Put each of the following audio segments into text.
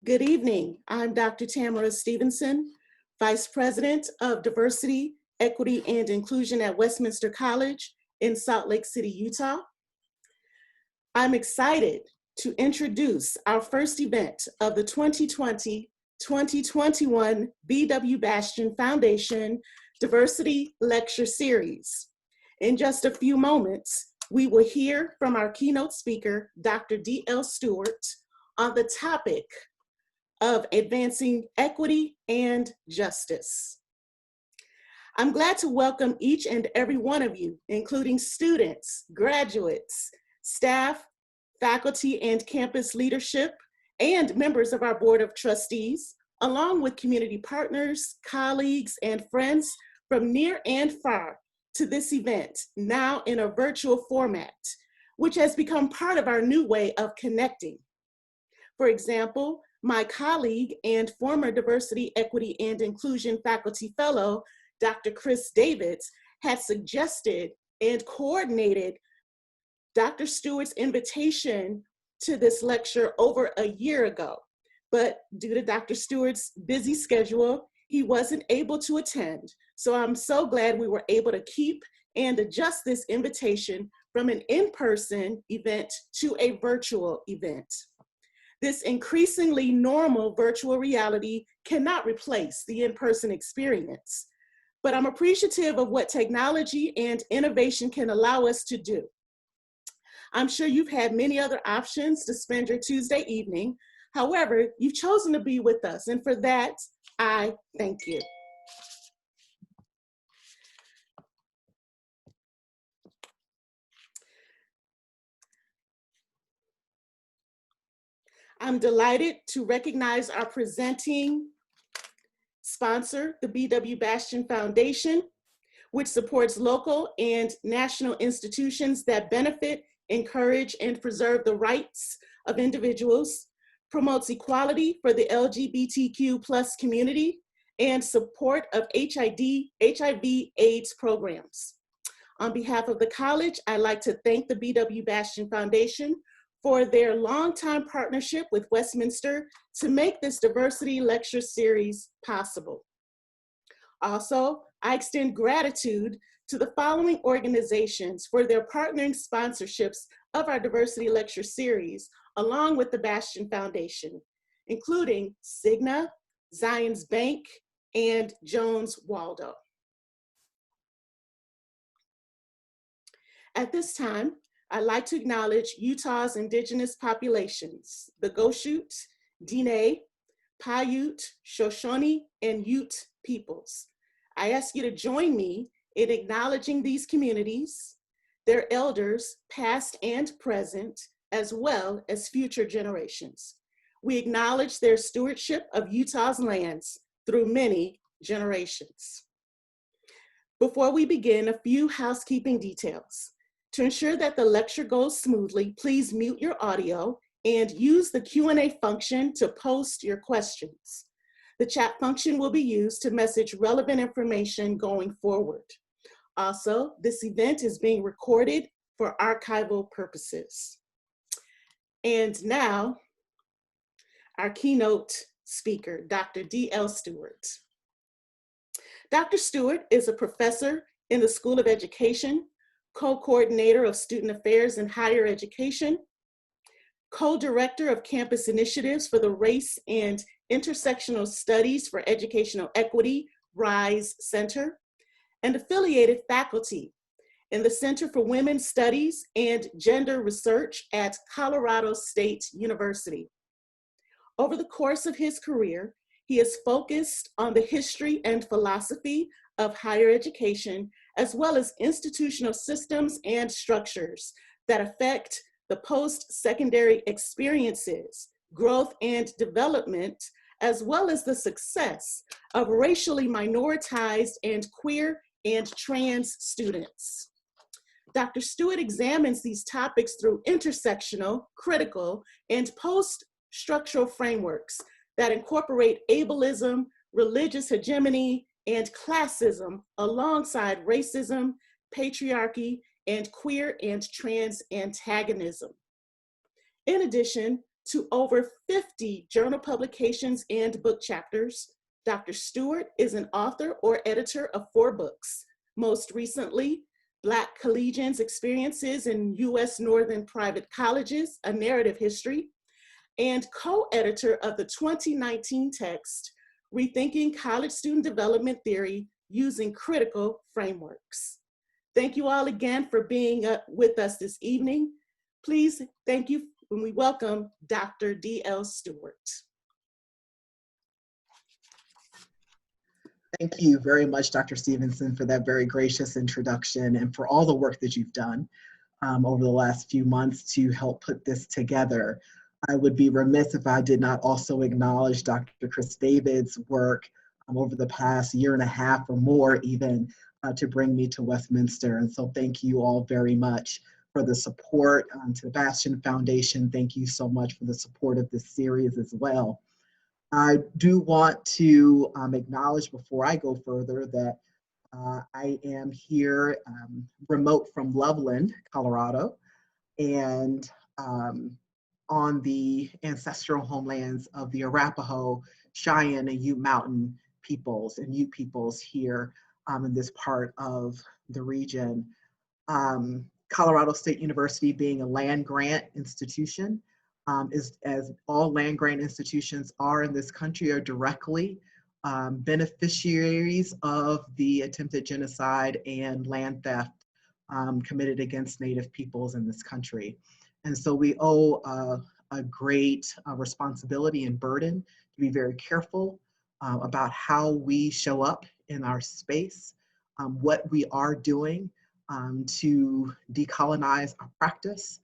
Good evening. I'm Dr. Tamara Stevenson, Vice President of Diversity, Equity, and Inclusion at Westminster College in Salt Lake City, Utah. I'm excited to introduce our first event of the 2020-2021 B.W. Bastian Foundation Diversity Lecture Series. In just a few moments, we will hear from our keynote speaker, Dr. D.L. Stewart, on the topic of advancing equity and justice. I'm glad to welcome each and every one of you, including students, graduates, staff, faculty, and campus leadership, and members of our Board of Trustees, along with community partners, colleagues, and friends from near and far to this event, now in a virtual format, which has become part of our new way of connecting. For example, my colleague and former Diversity, Equity, and Inclusion Faculty Fellow, Dr. Chris Davids, had suggested and coordinated Dr. Stewart's invitation to this lecture over a year ago. But due to Dr. Stewart's busy schedule, he wasn't able to attend. So I'm so glad we were able to keep and adjust this invitation from an in-person event to a virtual event. This increasingly normal virtual reality cannot replace the in-person experience, but I'm appreciative of what technology and innovation can allow us to do. I'm sure you've had many other options to spend your Tuesday evening. However, you've chosen to be with us, and for that, I thank you. I'm delighted to recognize our presenting sponsor, the B.W. Bastian Foundation, which supports local and national institutions that benefit, encourage, and preserve the rights of individuals, promotes equality for the LGBTQ+ community, and support of HIV/AIDS programs. On behalf of the college, I'd like to thank the B.W. Bastian Foundation for their longtime partnership with Westminster to make this diversity lecture series possible. Also, I extend gratitude to the following organizations for their partnering sponsorships of our diversity lecture series, along with the Bastian Foundation, including Cigna, Zions Bank, and Jones Waldo. At this time, I'd like to acknowledge Utah's indigenous populations, the Goshute, Diné, Paiute, Shoshone, and Ute peoples. I ask you to join me in acknowledging these communities, their elders, past and present, as well as future generations. We acknowledge their stewardship of Utah's lands through many generations. Before we begin, a few housekeeping details. To ensure that the lecture goes smoothly, please mute your audio and use the Q&A function to post your questions. The chat function will be used to message relevant information going forward. Also, this event is being recorded for archival purposes. And now, our keynote speaker, Dr. D.L. Stewart. Dr. Stewart is a professor in the School of Education, co-coordinator of student affairs in higher education, co-director of campus initiatives for the Race and Intersectional Studies for Educational Equity, RISE Center, and affiliated faculty in the Center for Women's Studies and Gender Research at Colorado State University. Over the course of his career, he has focused on the history and philosophy of higher education, as well as institutional systems and structures that affect the post-secondary experiences, growth and development, as well as the success of racially minoritized and queer and trans students. Dr. Stewart examines these topics through intersectional, critical, and post-structural frameworks that incorporate ableism, religious hegemony, and classism alongside racism, patriarchy, and queer and trans-antagonism. In addition, to over 50 journal publications and book chapters. Dr. Stewart is an author or editor of 4 books, most recently, Black Collegians Experiences in U.S. Northern Private Colleges, A Narrative History, and co-editor of the 2019 text, Rethinking College Student Development Theory Using Critical Frameworks. Thank you all again for being with us this evening. Please thank you when we welcome Dr. D.L. Stewart. Thank you very much, Dr. Stevenson, for that very gracious introduction and for all the work that you've done over the last few months to help put this together. I would be remiss if I did not also acknowledge Dr. Chris David's work over the past year and a half or more even to bring me to Westminster. And so thank you all very much for the support. To the Bastian Foundation, thank you so much for the support of this series as well. I do want to acknowledge before I go further that I am here remote from Loveland, Colorado, and on the ancestral homelands of the Arapaho, Cheyenne, and Ute Mountain peoples and Ute peoples here in this part of the region. Colorado State University being a land grant institution, is, as all land grant institutions are in this country, are directly beneficiaries of the attempted genocide and land theft committed against Native peoples in this country. And so we owe a great responsibility and burden to be very careful about how we show up in our space, what we are doing to decolonize our practice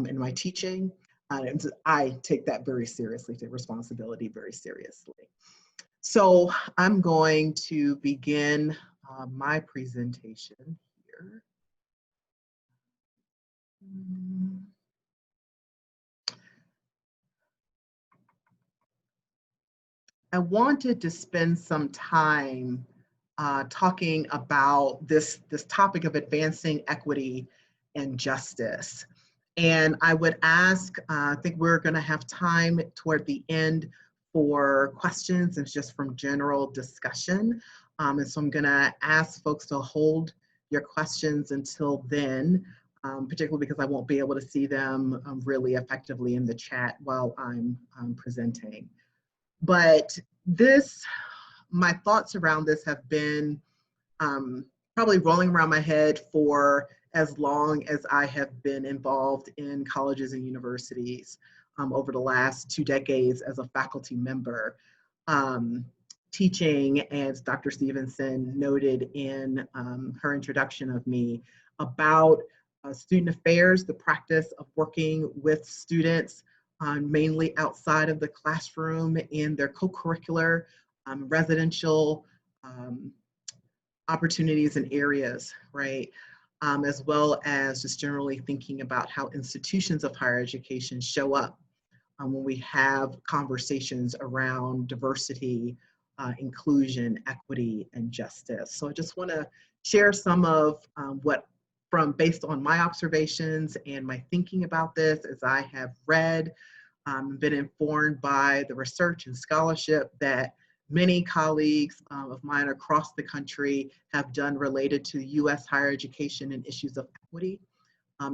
in my teaching. And I take that very seriously, take responsibility very seriously. So I'm going to begin my presentation here. I wanted to spend some time talking about this topic of advancing equity and justice. And I would ask, I think we're gonna have time toward the end for questions and just from general discussion. And so I'm gonna ask folks to hold your questions until then, particularly because I won't be able to see them really effectively in the chat while I'm presenting. But my thoughts around this have been probably rolling around my head for as long as I have been involved in colleges and universities over the last 2 decades as a faculty member, teaching, as Dr. Stevenson noted in her introduction of me, about student affairs, the practice of working with students mainly outside of the classroom in their co-curricular, residential opportunities and areas, right? As well as just generally thinking about how institutions of higher education show up when we have conversations around diversity, inclusion, equity, and justice. So I just want to share some of based on my observations and my thinking about this as I have read, been informed by the research and scholarship that many colleagues of mine across the country have done related to U.S. higher education and issues of equity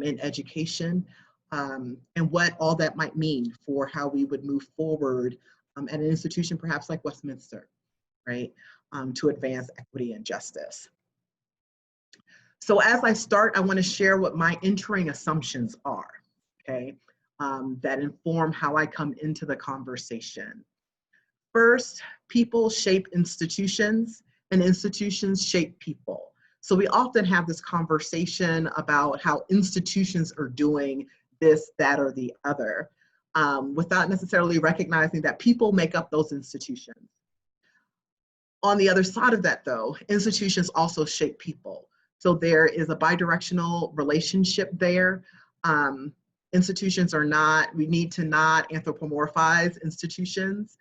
in education, and what all that might mean for how we would move forward at an institution perhaps like Westminster, right, to advance equity and justice. So as I start, I want to share what my entering assumptions are, okay, that inform how I come into the conversation. First, people shape institutions and institutions shape people. So we often have this conversation about how institutions are doing this, that, or the other, without necessarily recognizing that people make up those institutions. On the other side of that though, institutions also shape people. So there is a bidirectional relationship there. Institutions are not, we need to not anthropomorphize institutions.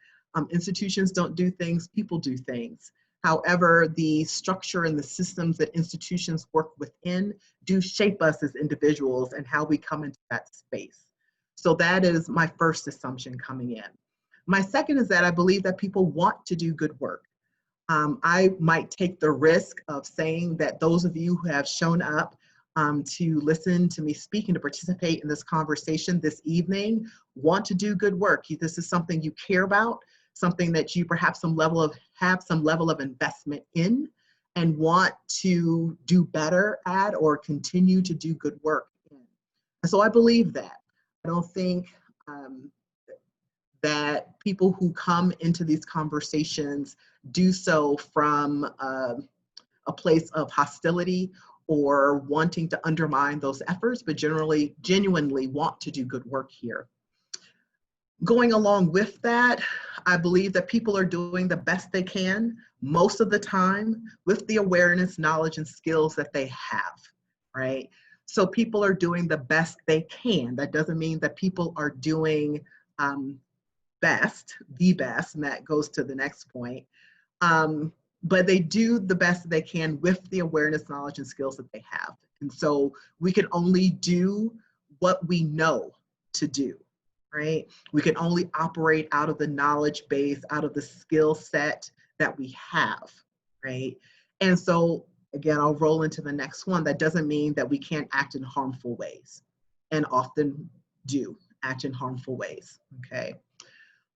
Institutions don't do things, people do things. However, the structure and the systems that institutions work within do shape us as individuals and how we come into that space. So that is my first assumption coming in. My second is that I believe that people want to do good work. I might take the risk of saying that those of you who have shown up to listen to me speak and to participate in this conversation this evening want to do good work. This is something you care about, something that you perhaps have some level of investment in and want to do better at or continue to do good work in. And so I believe that. I don't think that people who come into these conversations do so from a place of hostility or wanting to undermine those efforts, but genuinely want to do good work here. Going along with that, I believe that people are doing the best they can most of the time with the awareness, knowledge, and skills that they have, right? So people are doing the best they can. That doesn't mean that people are doing the best, and that goes to the next point. But they do the best that they can with the awareness, knowledge, and skills that they have. And so we can only do what we know to do, right? We can only operate out of the knowledge base, out of the skill set that we have, right? And so, again, I'll roll into the next one. That doesn't mean that we can't act in harmful ways, and often do act in harmful ways, okay?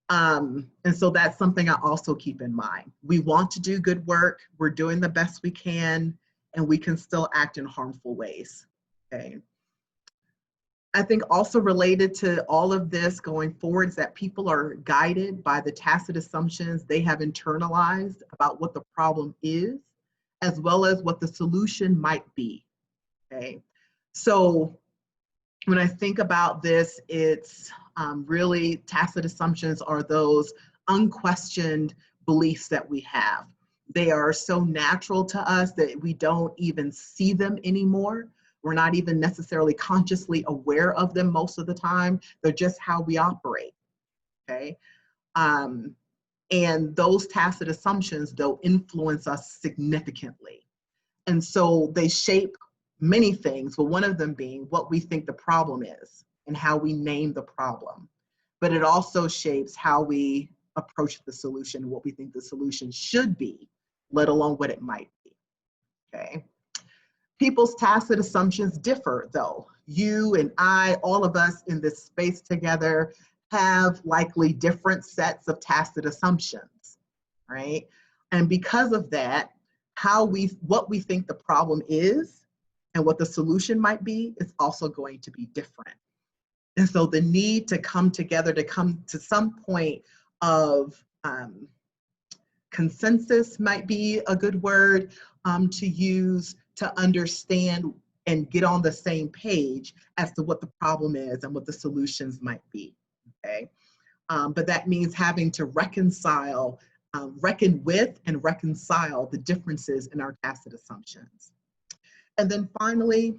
And so that's something I also keep in mind. We want to do good work, we're doing the best we can, and we can still act in harmful ways, okay? I think also related to all of this going forward is that people are guided by the tacit assumptions they have internalized about what the problem is, as well as what the solution might be, okay? So when I think about this, it's really tacit assumptions are those unquestioned beliefs that we have. They are so natural to us that we don't even see them anymore. We're not even necessarily consciously aware of them most of the time. They're just how we operate, okay? And those tacit assumptions, though, influence us significantly. And so they shape many things, but one of them being what we think the problem is and how we name the problem. But it also shapes how we approach the solution, what we think the solution should be, let alone what it might be, okay? People's tacit assumptions differ, though. You and I, all of us in this space together, have likely different sets of tacit assumptions, right? And because of that, what we think the problem is and what the solution might be is also going to be different. And so the need to come together, to come to some point of consensus might be a good word to use to understand and get on the same page as to what the problem is and what the solutions might be, okay? But that means having to reconcile, reckon with and reconcile the differences in our tacit assumptions. And then finally,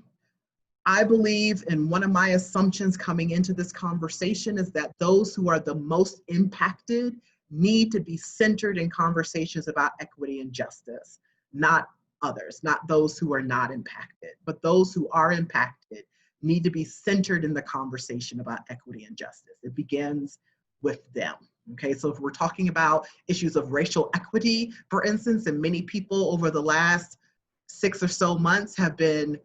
I believe, and one of my assumptions coming into this conversation is that those who are the most impacted need to be centered in conversations about equity and justice, not others, not those who are not impacted, but those who are impacted need to be centered in the conversation about equity and justice. It begins with them. Okay, so if we're talking about issues of racial equity, for instance, and many people over the last 6 or so months have been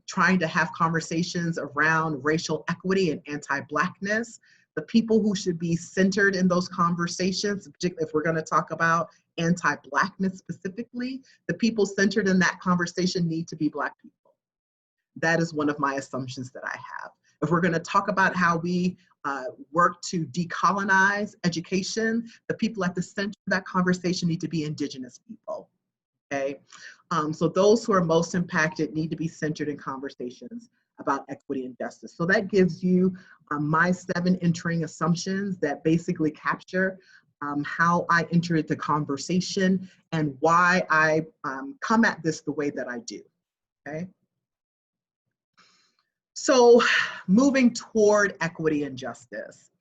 trying to have conversations around racial equity and anti-Blackness, the people who should be centered in those conversations, particularly if we're going to talk about anti-Blackness specifically, the people centered in that conversation need to be Black people. That is one of my assumptions that I have. If we're going to talk about how we work to decolonize education, the people at the center of that conversation need to be Indigenous people, okay? So those who are most impacted need to be centered in conversations about equity and justice. So that gives you my 7 entering assumptions that basically capture how I enter the conversation and why I come at this the way that I do, okay? So moving toward equity and justice.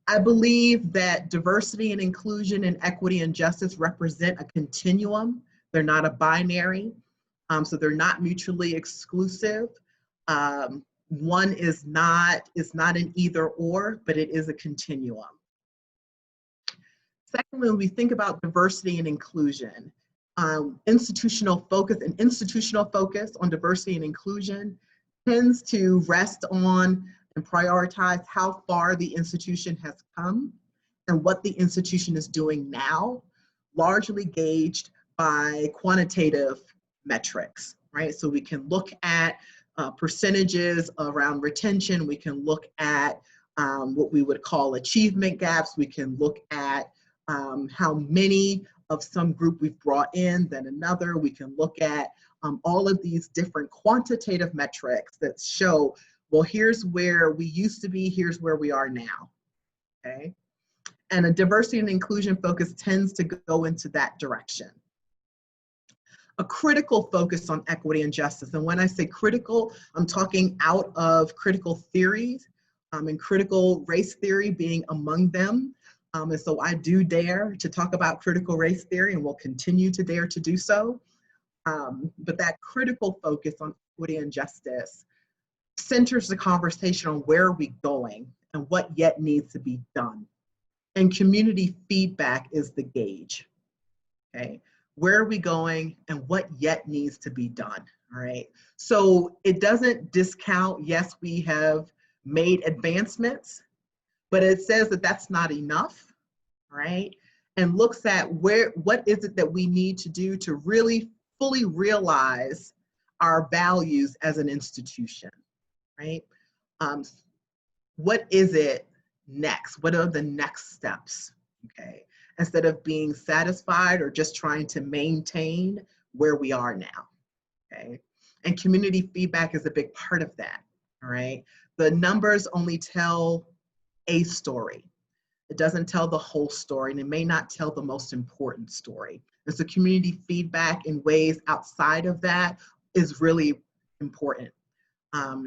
I believe that diversity and inclusion and equity and justice represent a continuum. They're not a binary, so they're not mutually exclusive. one is not an either or, but it is a continuum. Secondly, when we think about diversity and inclusion, institutional focus on diversity and inclusion tends to rest on and prioritize how far the institution has come and what the institution is doing now, largely gauged by quantitative metrics, right? So we can look at percentages around retention, we can look at what we would call achievement gaps, we can look at how many of some group we've brought in than another. We can look at all of these different quantitative metrics that show, well, here's where we used to be, here's where we are now, okay? And a diversity and inclusion focus tends to go into that direction. A critical focus on equity and justice, and when I say critical, I'm talking out of critical theories, and critical race theory being among them. And so I do dare to talk about critical race theory and will continue to dare to do so. But that critical focus on equity and justice centers the conversation on where are we going and what yet needs to be done. And community feedback is the gauge, okay? Where are we going and what yet needs to be done, all right? So it doesn't discount, yes, we have made advancements, but it says that that's not enough, right? And looks at what is it that we need to do to really fully realize our values as an institution, right? What is it next? What are the next steps, okay? Instead of being satisfied or just trying to maintain where we are now, okay? And community feedback is a big part of that, all right? The numbers only tell a story. It doesn't tell the whole story, and it may not tell the most important story. And so community feedback in ways outside of that is really important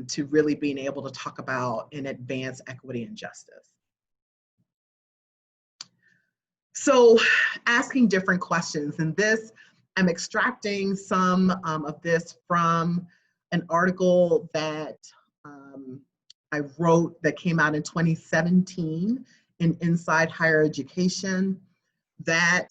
to really being able to talk about and advance equity and justice. So asking different questions, and this, I'm extracting some of this from an article that I wrote that came out in 2017 in Inside Higher Education. That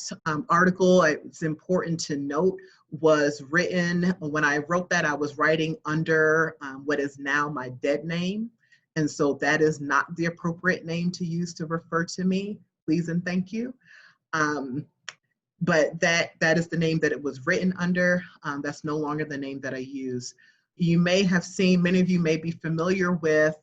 article, it's important to note, was written, when I wrote that, I was writing under what is now my dead name. And so that is not the appropriate name to use to refer to me, please and thank you. But that is the name that it was written under. That's no longer the name that I use. You may have seen, many of you may be familiar with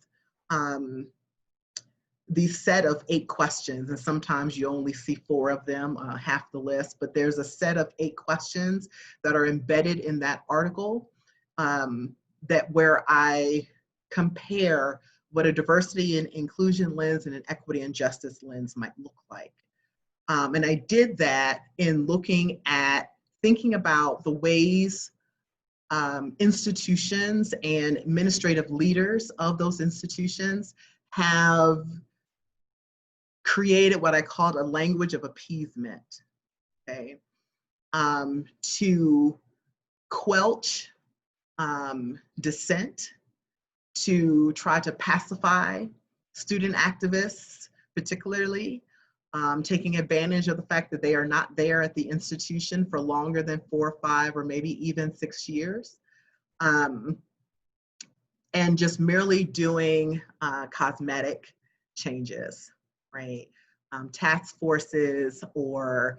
the set of 8 questions, and sometimes you only see 4 of them, half the list, but there's a set of 8 questions that are embedded in that article where I compare what a diversity and inclusion lens and an equity and justice lens might look like. And I did that in thinking about the ways institutions and administrative leaders of those institutions have created what I called a language of appeasement, okay, to quelch dissent, to try to pacify student activists, particularly, taking advantage of the fact that they are not there at the institution for longer than 4 or 5 or maybe even 6 years, and just merely doing cosmetic changes, right? Task forces or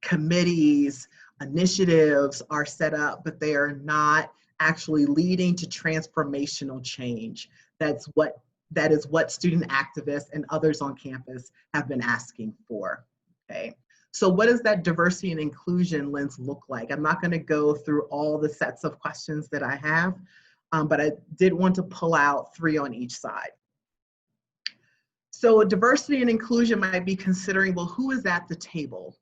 committees, initiatives are set up, but they are not actually leading to transformational change. That is what student activists and others on campus have been asking for, okay? So what does that diversity and inclusion lens look like? I'm not gonna go through all the sets of questions that I have, but I did want to pull out 3 on each side. So diversity and inclusion might be considering, well, who is at the table,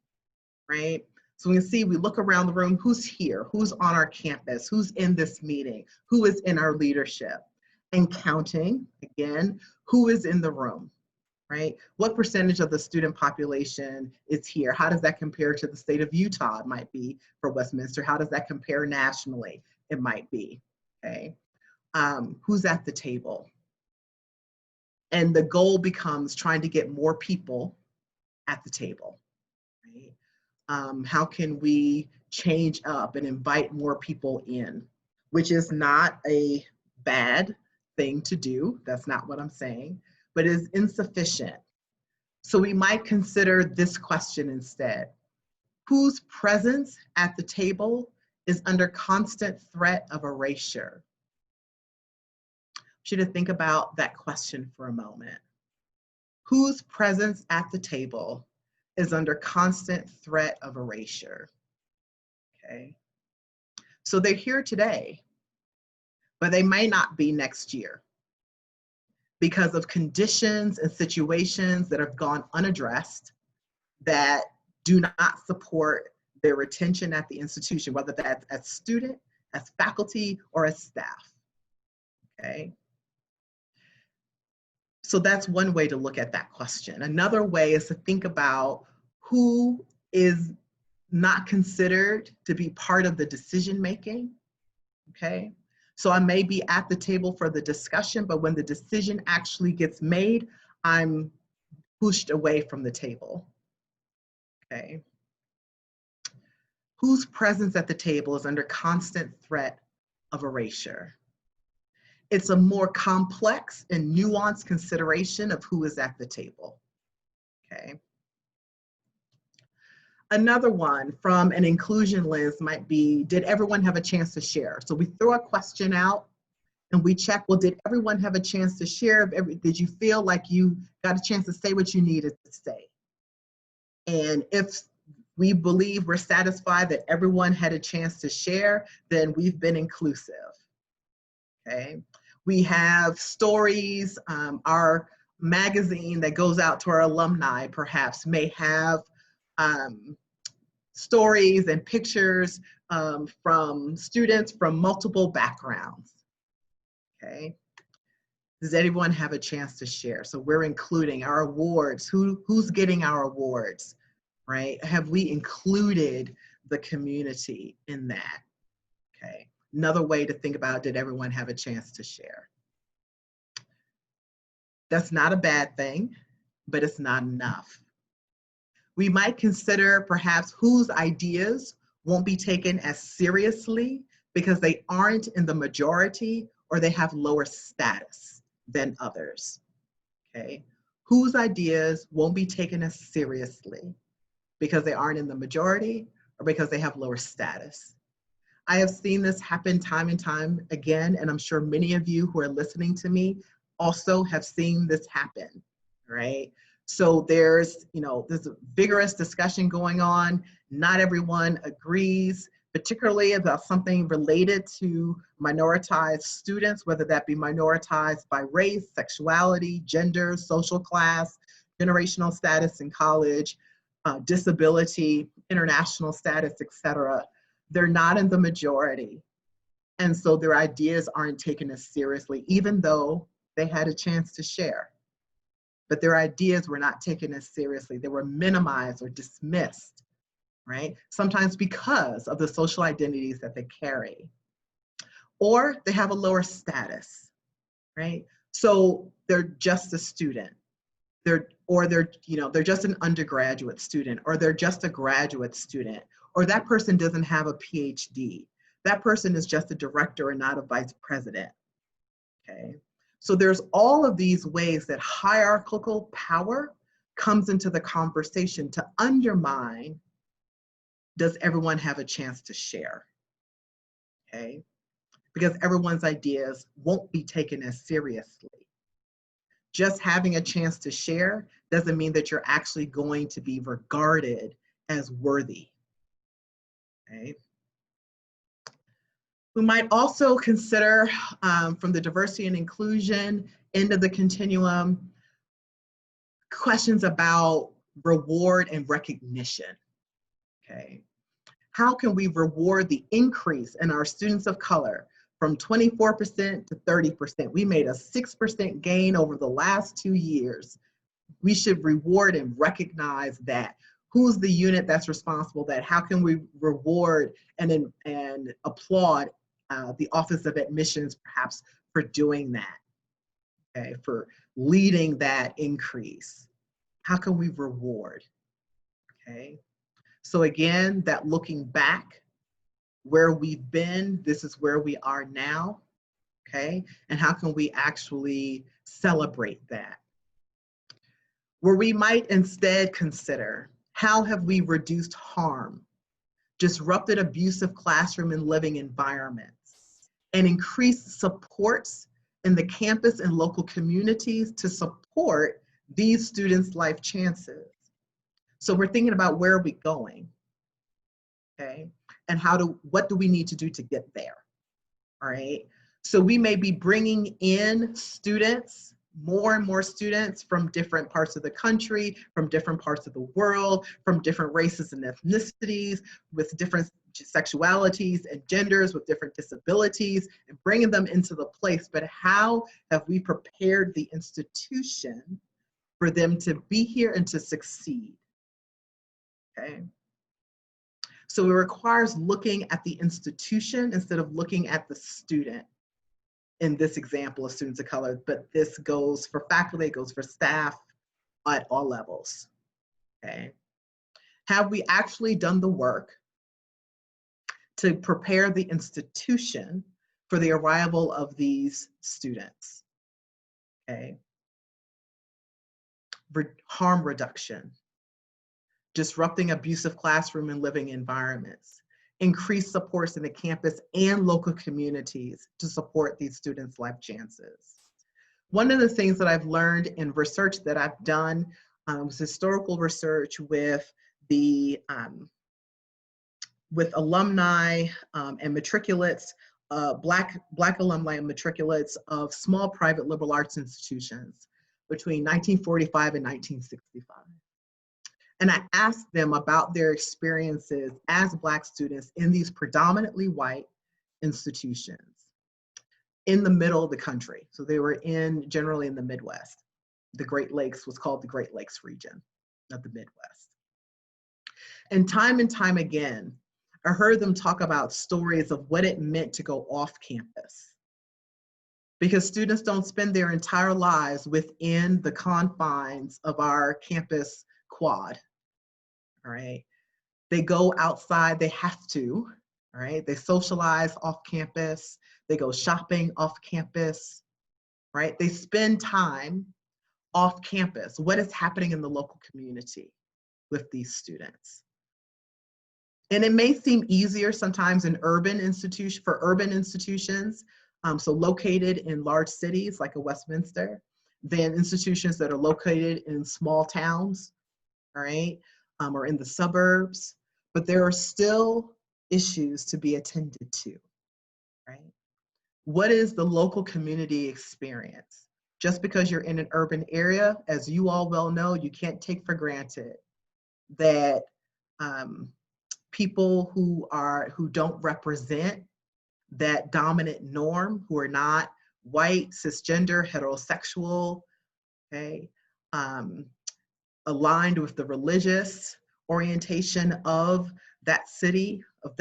right? So we can see, we look around the room, who's here, who's on our campus, who's in this meeting, who is in our leadership, and counting, again, who is in the room, right? What percentage of the student population is here? How does that compare to the state of Utah? It might be for Westminster. How does that compare nationally? It might be, okay? who's at the table. And the goal becomes trying to get more people at the table, right? How can we change up and invite more people in, which is not a bad thing to do. That's not what I'm saying, but is insufficient. So we might consider this question instead. Whose presence at the table is under constant threat of erasure? I want you to think about that question for a moment. Whose presence at the table is under constant threat of erasure? Okay. So they're here today, but they may not be next year because of conditions and situations that have gone unaddressed that do not support their retention at the institution, whether that's as student, as faculty, or as staff. Okay. So that's one way to look at that question. Another way is to think about who is not considered to be part of the decision making, okay? So I may be at the table for the discussion, but when the decision actually gets made, I'm pushed away from the table, okay? Whose presence at the table is under constant threat of erasure? It's a more complex and nuanced consideration of who is at the table, okay? Another one from an inclusion lens might be, did everyone have a chance to share? So we throw a question out and we check, well, did everyone have a chance to share? Did you feel like you got a chance to say what you needed to say? And if we believe we're satisfied that everyone had a chance to share, then we've been inclusive, okay? We have stories, our magazine that goes out to our alumni perhaps may have stories and pictures from students from multiple backgrounds, okay? Does anyone have a chance to share? So we're including our awards. Who's getting our awards, right? Have we included the community in that, okay? Another way to think about, did everyone have a chance to share? That's not a bad thing, but it's not enough. We might consider perhaps whose ideas won't be taken as seriously because they aren't in the majority or they have lower status than others, okay? Whose ideas won't be taken as seriously because they aren't in the majority or because they have lower status. I have seen this happen time and time again, and I'm sure many of you who are listening to me also have seen this happen, right? So there's a vigorous discussion going on. Not everyone agrees, particularly about something related to minoritized students, whether that be minoritized by race, sexuality, gender, social class, generational status in college, disability, international status, etc. They're not in the majority. And so their ideas aren't taken as seriously, even though they had a chance to share. But their ideas were not taken as seriously. They were minimized or dismissed, right? Sometimes because of the social identities that they carry. Or they have a lower status, right? So they're just a student. They're just an undergraduate student, or they're just a graduate student, or that person doesn't have a PhD. That person is just a director and not a vice president, okay? So there's all of these ways that hierarchical power comes into the conversation to undermine, does everyone have a chance to share, okay? Because everyone's ideas won't be taken as seriously. Just having a chance to share doesn't mean that you're actually going to be regarded as worthy, okay? We might also consider from the diversity and inclusion end of the continuum, questions about reward and recognition, okay? How can we reward the increase in our students of color from 24% to 30%? We made a 6% gain over the last 2 years. We should reward and recognize that. Who's the unit that's responsible that? How can we reward and applaud the Office of Admissions perhaps for doing that, okay, for leading that increase? How can we reward, okay? So again, that looking back, where we've been, this is where we are now, okay? And how can we actually celebrate that? Where we might instead consider, how have we reduced harm, disrupted abusive classroom and living environments, and increased supports in the campus and local communities to support these students' life chances? So we're thinking about, where are we going, okay? And what do we need to do to get there, all right? So we may be bringing in students, more and more students from different parts of the country, from different parts of the world, from different races and ethnicities, with different sexualities and genders, with different disabilities, and bringing them into the place. But how have we prepared the institution for them to be here and to succeed, okay? So it requires looking at the institution instead of looking at the student in this example of students of color, but this goes for faculty, it goes for staff at all levels, okay? Have we actually done the work to prepare the institution for the arrival of these students, okay? Harm reduction, disrupting abusive classroom and living environments, increased supports in the campus and local communities to support these students' life chances. One of the things that I've learned in research that I've done was historical research with the with alumni and matriculates, Black alumni and matriculates of small private liberal arts institutions between 1945 and 1965. And I asked them about their experiences as Black students in these predominantly white institutions in the middle of the country. So they were generally in the Midwest. The Great Lakes was called the Great Lakes region of the Midwest. And time again, I heard them talk about stories of what it meant to go off campus. Because students don't spend their entire lives within the confines of our campus quad. All right, they go outside, they have to, all right? They socialize off campus, they go shopping off campus, right? They spend time off campus. What is happening in the local community with these students? And it may seem easier sometimes in urban institutions, so located in large cities like a Westminster, than institutions that are located in small towns, all right? Or in the suburbs, but there are still issues to be attended to, right? What is the local community experience? Just because you're in an urban area, as you all well know, you can't take for granted that people who don't represent that dominant norm, who are not white, cisgender, heterosexual, okay, aligned with the religious orientation of that city, of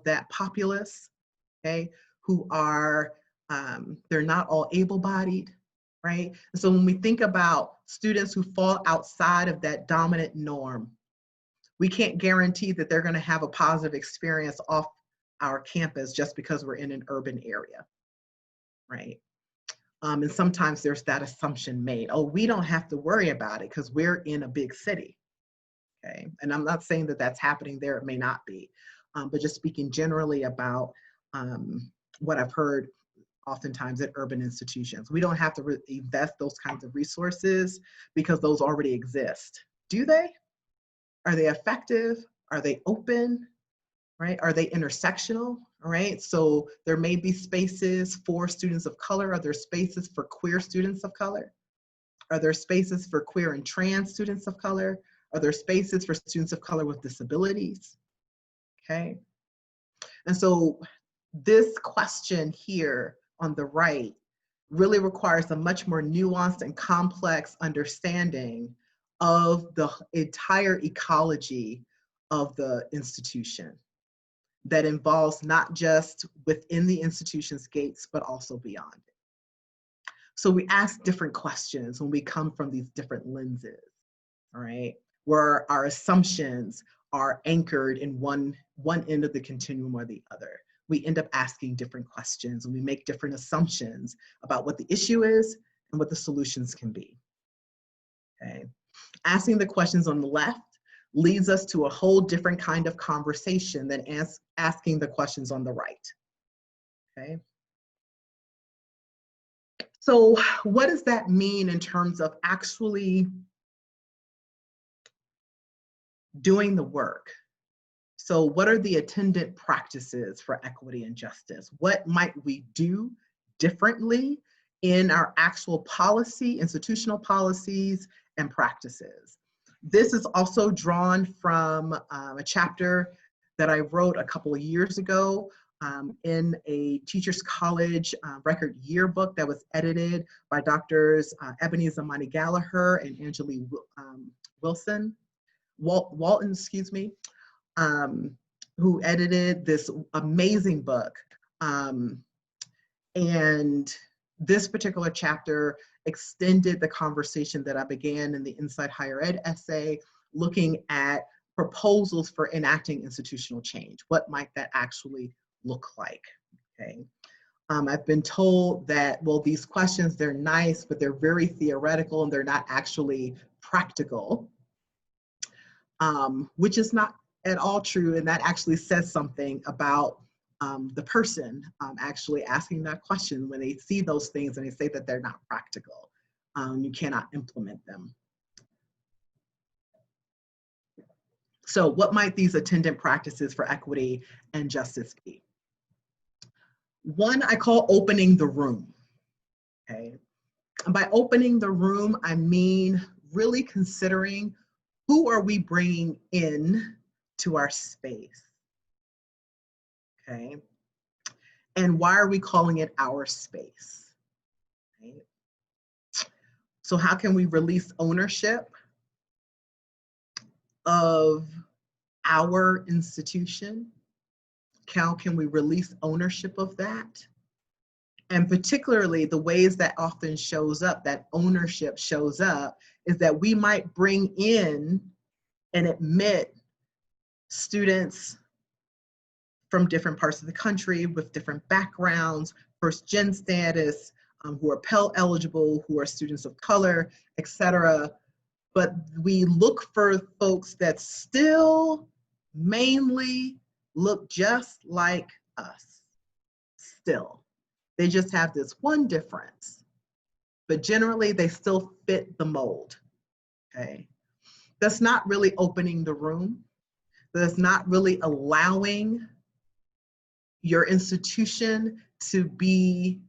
that populace, okay, who are, they're not all able-bodied, right? And so when we think about students who fall outside of that dominant norm, we can't guarantee that they're gonna have a positive experience off our campus just because we're in an urban area, right? And sometimes there's that assumption made, oh, we don't have to worry about it because we're in a big city, okay? And I'm not saying that that's happening there, it may not be, but just speaking generally about what I've heard oftentimes at urban institutions. We don't have to invest those kinds of resources because those already exist. Do they? Are they effective? Are they open? Right? Are they intersectional? All right, so there may be spaces for students of color. Are there spaces for queer students of color? Are there spaces for queer and trans students of color? Are there spaces for students of color with disabilities? Okay, and so this question here on the right really requires a much more nuanced and complex understanding of the entire ecology of the institution. that involves not just within the institution's gates, but also beyond it. So we ask different questions when we come from these different lenses, all right, where our assumptions are anchored in one end of the continuum or the other. We end up asking different questions and we make different assumptions about what the issue is and what the solutions can be, okay? Asking the questions on the left leads us to a whole different kind of conversation than asking the questions on the right, okay? So what does that mean in terms of actually doing the work? So what are the attendant practices for equity and justice? What might we do differently in our actual policy, institutional policies and practices? This is also drawn from a chapter that I wrote a couple of years ago in a Teachers College record yearbook that was edited by Drs. Ebenezer Zamani Gallagher and Angeli Walton, excuse me, who edited this amazing book. And this particular chapter extended the conversation that I began in the Inside Higher Ed essay, looking at proposals for enacting institutional change. What might that actually look like, okay? I've been told that, well, these questions, they're nice, but they're very theoretical and they're not actually practical, which is not at all true. And that actually says something about the person actually asking that question. When they see those things and they say that they're not practical, you cannot implement them. So what might these attendant practices for equity and justice be? One I call opening the room, okay? And by opening the room, I mean really considering who are we bringing in to our space, okay? And why are we calling it our space, right? So how can we release ownership of our institution? How can we release ownership of that? And particularly the ways that often shows up, that ownership shows up, is that we might bring in and admit students from different parts of the country with different backgrounds, first gen status, who are Pell eligible, who are students of color, et cetera. But we look for folks that still mainly look just like us, still. They just have this one difference, but generally they still fit the mold, okay? That's not really opening the room. That's not really allowing your institution to be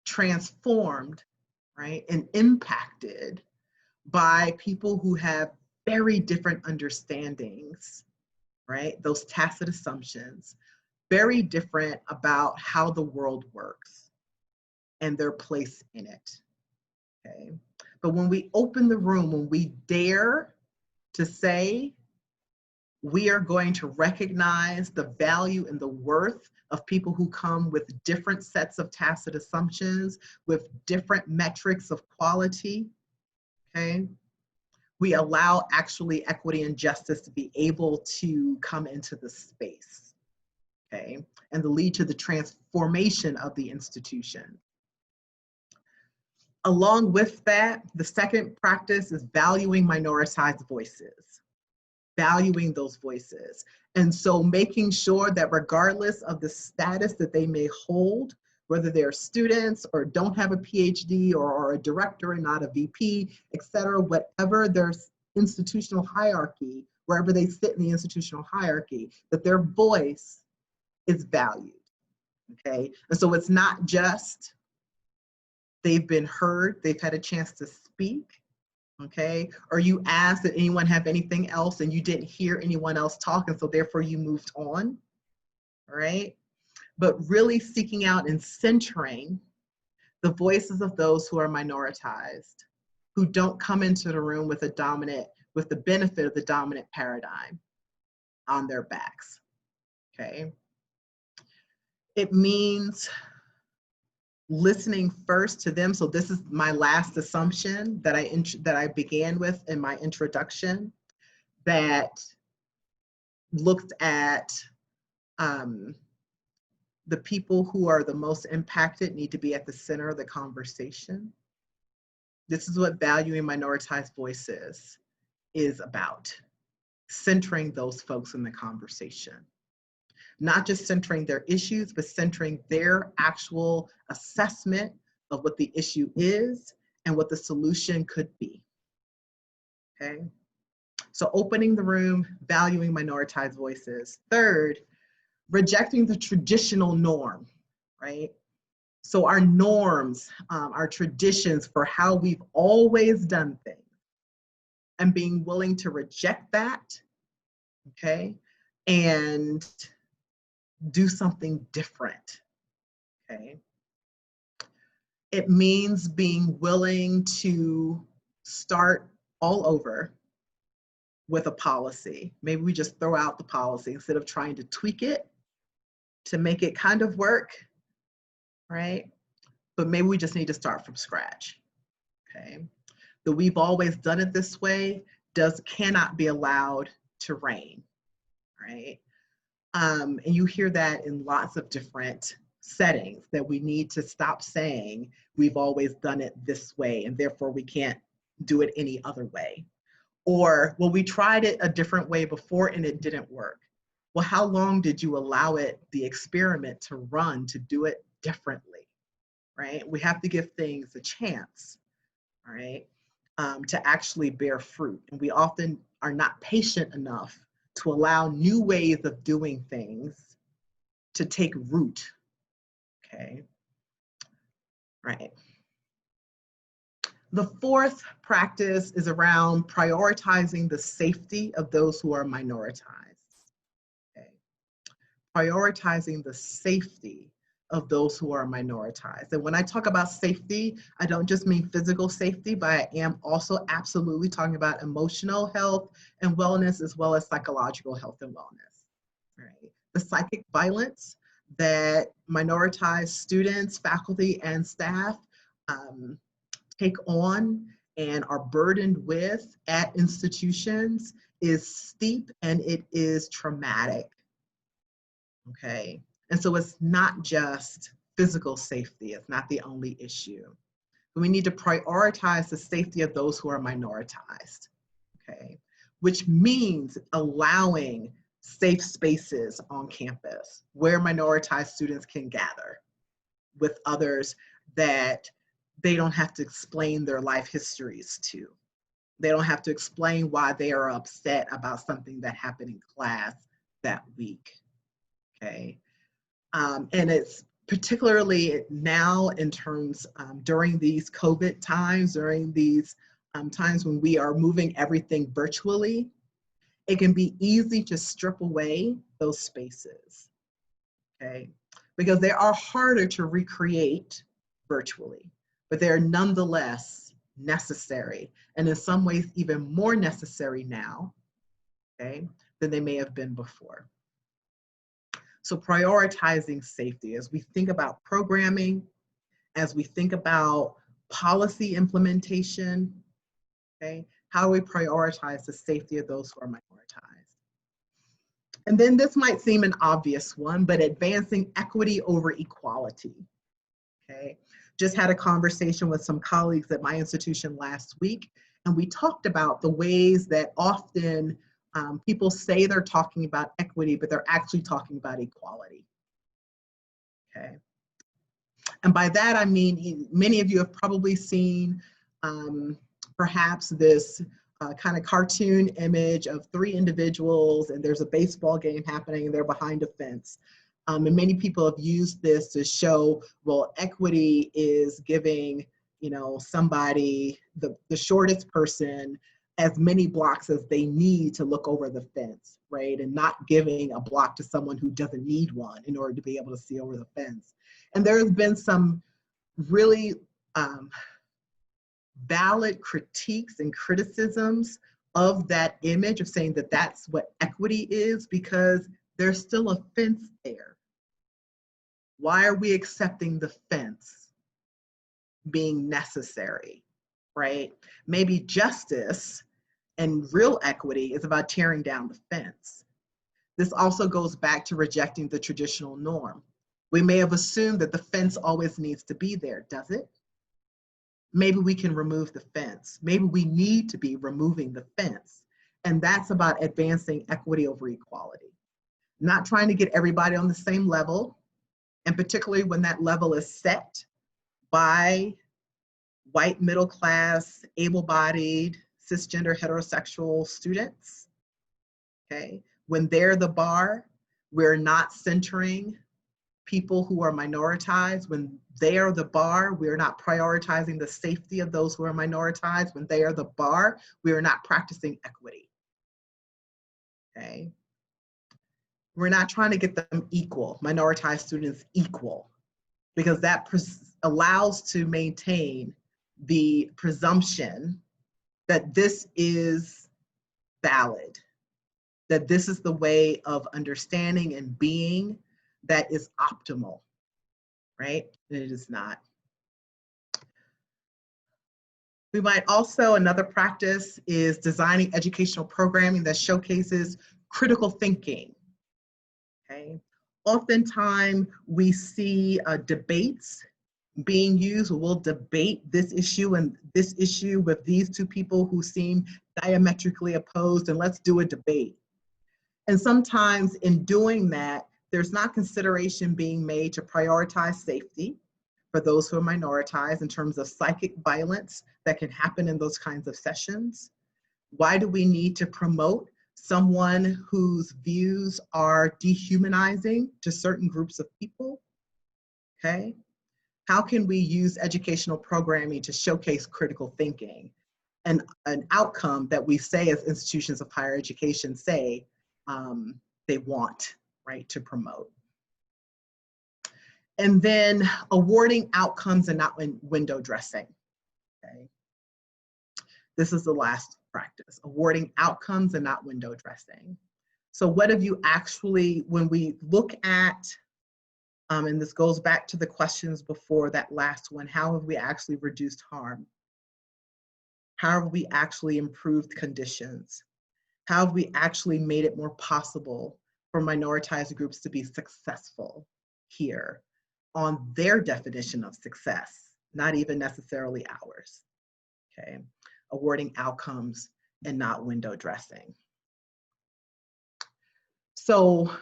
transformed, right, and impacted by people who have very different understandings, right? Those tacit assumptions, very different about how the world works and their place in it, okay? But when we open the room, when we dare to say, we are going to recognize the value and the worth of people who come with different sets of tacit assumptions, with different metrics of quality, okay? We allow actually equity and justice to be able to come into the space, okay? And to lead to the transformation of the institution. Along with that, the second practice is valuing minoritized voices, valuing those voices. And so making sure that regardless of the status that they may hold, whether they're students or don't have a PhD or are a director and not a VP, et cetera, whatever their institutional hierarchy, wherever they sit in the institutional hierarchy, that their voice is valued, okay? And so it's not just they've been heard, they've had a chance to speak, okay? Or you asked, did anyone have anything else and you didn't hear anyone else talk and so therefore you moved on, all right? But really seeking out and centering the voices of those who are minoritized, who don't come into the room with the benefit of the dominant paradigm on their backs, okay? It means listening first to them. So this is my last assumption that I began with in my introduction, that looked at the people who are the most impacted need to be at the center of the conversation. This is what valuing minoritized voices is about, centering those folks in the conversation. Not just centering their issues, but centering their actual assessment of what the issue is and what the solution could be, okay? So opening the room, valuing minoritized voices. Third, rejecting the traditional norm, right? So our norms, our traditions for how we've always done things, and being willing to reject that, okay? And do something different, okay? It means being willing to start all over with a policy. Maybe we just throw out the policy instead of trying to tweak it to make it kind of work, right? But maybe we just need to start from scratch, okay? The we've always done it this way cannot be allowed to reign, right? And you hear that in lots of different settings, that we need to stop saying we've always done it this way and therefore we can't do it any other way. Or, well, we tried it a different way before and it didn't work. Well, how long did you allow the experiment to run to do it differently, right? We have to give things a chance, all right, to actually bear fruit. And we often are not patient enough to allow new ways of doing things to take root, okay? Right. The fourth practice is around prioritizing the safety of those who are minoritized, okay? Prioritizing the safety of those who are minoritized. And when I talk about safety, I don't just mean physical safety, but I am also absolutely talking about emotional health and wellness, as well as psychological health and wellness, right? The psychic violence that minoritized students, faculty, and staff take on and are burdened with at institutions is steep and it is traumatic, okay? And so it's not just physical safety, it's not the only issue. But we need to prioritize the safety of those who are minoritized, okay? Which means allowing safe spaces on campus where minoritized students can gather with others that they don't have to explain their life histories to. They don't have to explain why they are upset about something that happened in class that week, okay? And it's particularly now in terms during these COVID times, during these times when we are moving everything virtually, it can be easy to strip away those spaces, okay? Because they are harder to recreate virtually, but they're nonetheless necessary, and in some ways even more necessary now, okay, than they may have been before. So prioritizing safety as we think about programming, as we think about policy implementation, okay, how do we prioritize the safety of those who are minoritized? And then this might seem an obvious one, but advancing equity over equality, okay? Just had a conversation with some colleagues at my institution last week, and we talked about the ways that often people say they're talking about equity, but they're actually talking about equality, okay? And by that, I mean, many of you have probably seen perhaps this kind of cartoon image of three individuals and there's a baseball game happening and they're behind a fence. And many people have used this to show, well, equity is giving, you know, somebody, the shortest person, as many blocks as they need to look over the fence, right? And not giving a block to someone who doesn't need one in order to be able to see over the fence. And there has been some really valid critiques and criticisms of that image of saying that that's what equity is, because there's still a fence there. Why are we accepting the fence being necessary, right? Maybe justice and real equity is about tearing down the fence. This also goes back to rejecting the traditional norm. We may have assumed that the fence always needs to be there, does it? Maybe we can remove the fence. Maybe we need to be removing the fence. And that's about advancing equity over equality. Not trying to get everybody on the same level, and particularly when that level is set by white, middle class, able-bodied, cisgender, heterosexual students, okay? When they're the bar, we're not centering people who are minoritized. When they are the bar, we are not prioritizing the safety of those who are minoritized. When they are the bar, we are not practicing equity, okay? We're not trying to get them equal, minoritized students equal, because that allows to maintain the presumption that this is valid, that this is the way of understanding and being that is optimal, right? And it is not. We might also, another practice is designing educational programming that showcases critical thinking, okay? Oftentimes we see debates being used. We'll debate this issue and this issue with these two people who seem diametrically opposed, and let's do a debate. And sometimes in doing that, there's not consideration being made to prioritize safety for those who are minoritized in terms of psychic violence that can happen in those kinds of sessions. Why do we need to promote someone whose views are dehumanizing to certain groups of people? Okay. How can we use educational programming to showcase critical thinking? And an outcome that we say as institutions of higher education say they want, right, to promote. And then awarding outcomes and not window dressing, okay? This is the last practice, awarding outcomes and not window dressing. So what have you actually, when we look at, and this goes back to the questions before that last one, how have we actually reduced harm? How have we actually improved conditions? How have we actually made it more possible for minoritized groups to be successful here on their definition of success, not even necessarily ours, okay? Awarding outcomes and not window dressing. So,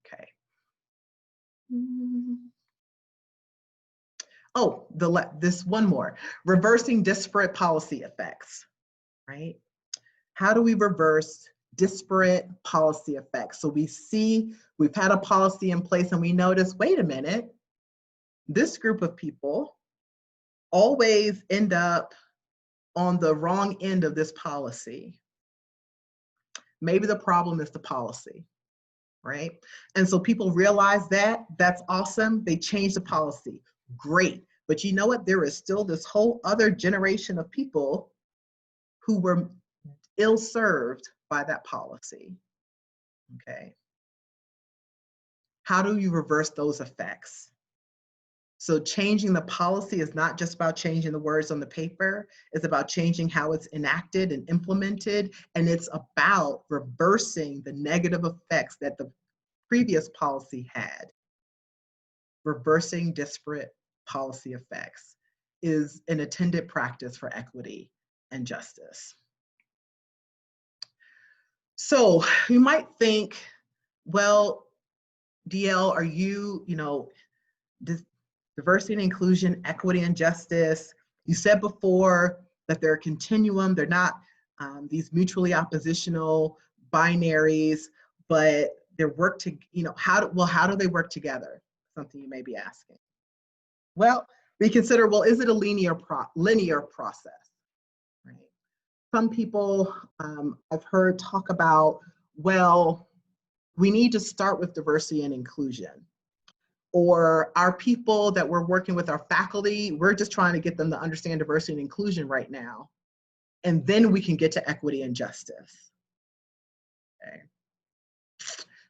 okay. Oh, this one more, reversing disparate policy effects, right? How do we reverse disparate policy effects? So we see we've had a policy in place and we notice, wait a minute, this group of people always end up on the wrong end of this policy. Maybe the problem is the policy, right? And so people realize that, that's awesome. They change the policy, great. But you know what? There is still this whole other generation of people who were ill-served by that policy, okay? How do you reverse those effects? So changing the policy is not just about changing the words on the paper, it's about changing how it's enacted and implemented, and it's about reversing the negative effects that the previous policy had. Reversing disparate policy effects is an intended practice for equity and justice. So you might think, well, DL, are you diversity and inclusion, equity and justice. You said before that they're a continuum, they're not these mutually oppositional binaries, but they work to, how do they work together? Something you may be asking. Well, we consider, well, is it a linear process, right? Some people I've heard talk about, well, we need to start with diversity and inclusion. Or our people that we're working with, our faculty, we're just trying to get them to understand diversity and inclusion right now. And then we can get to equity and justice. Okay.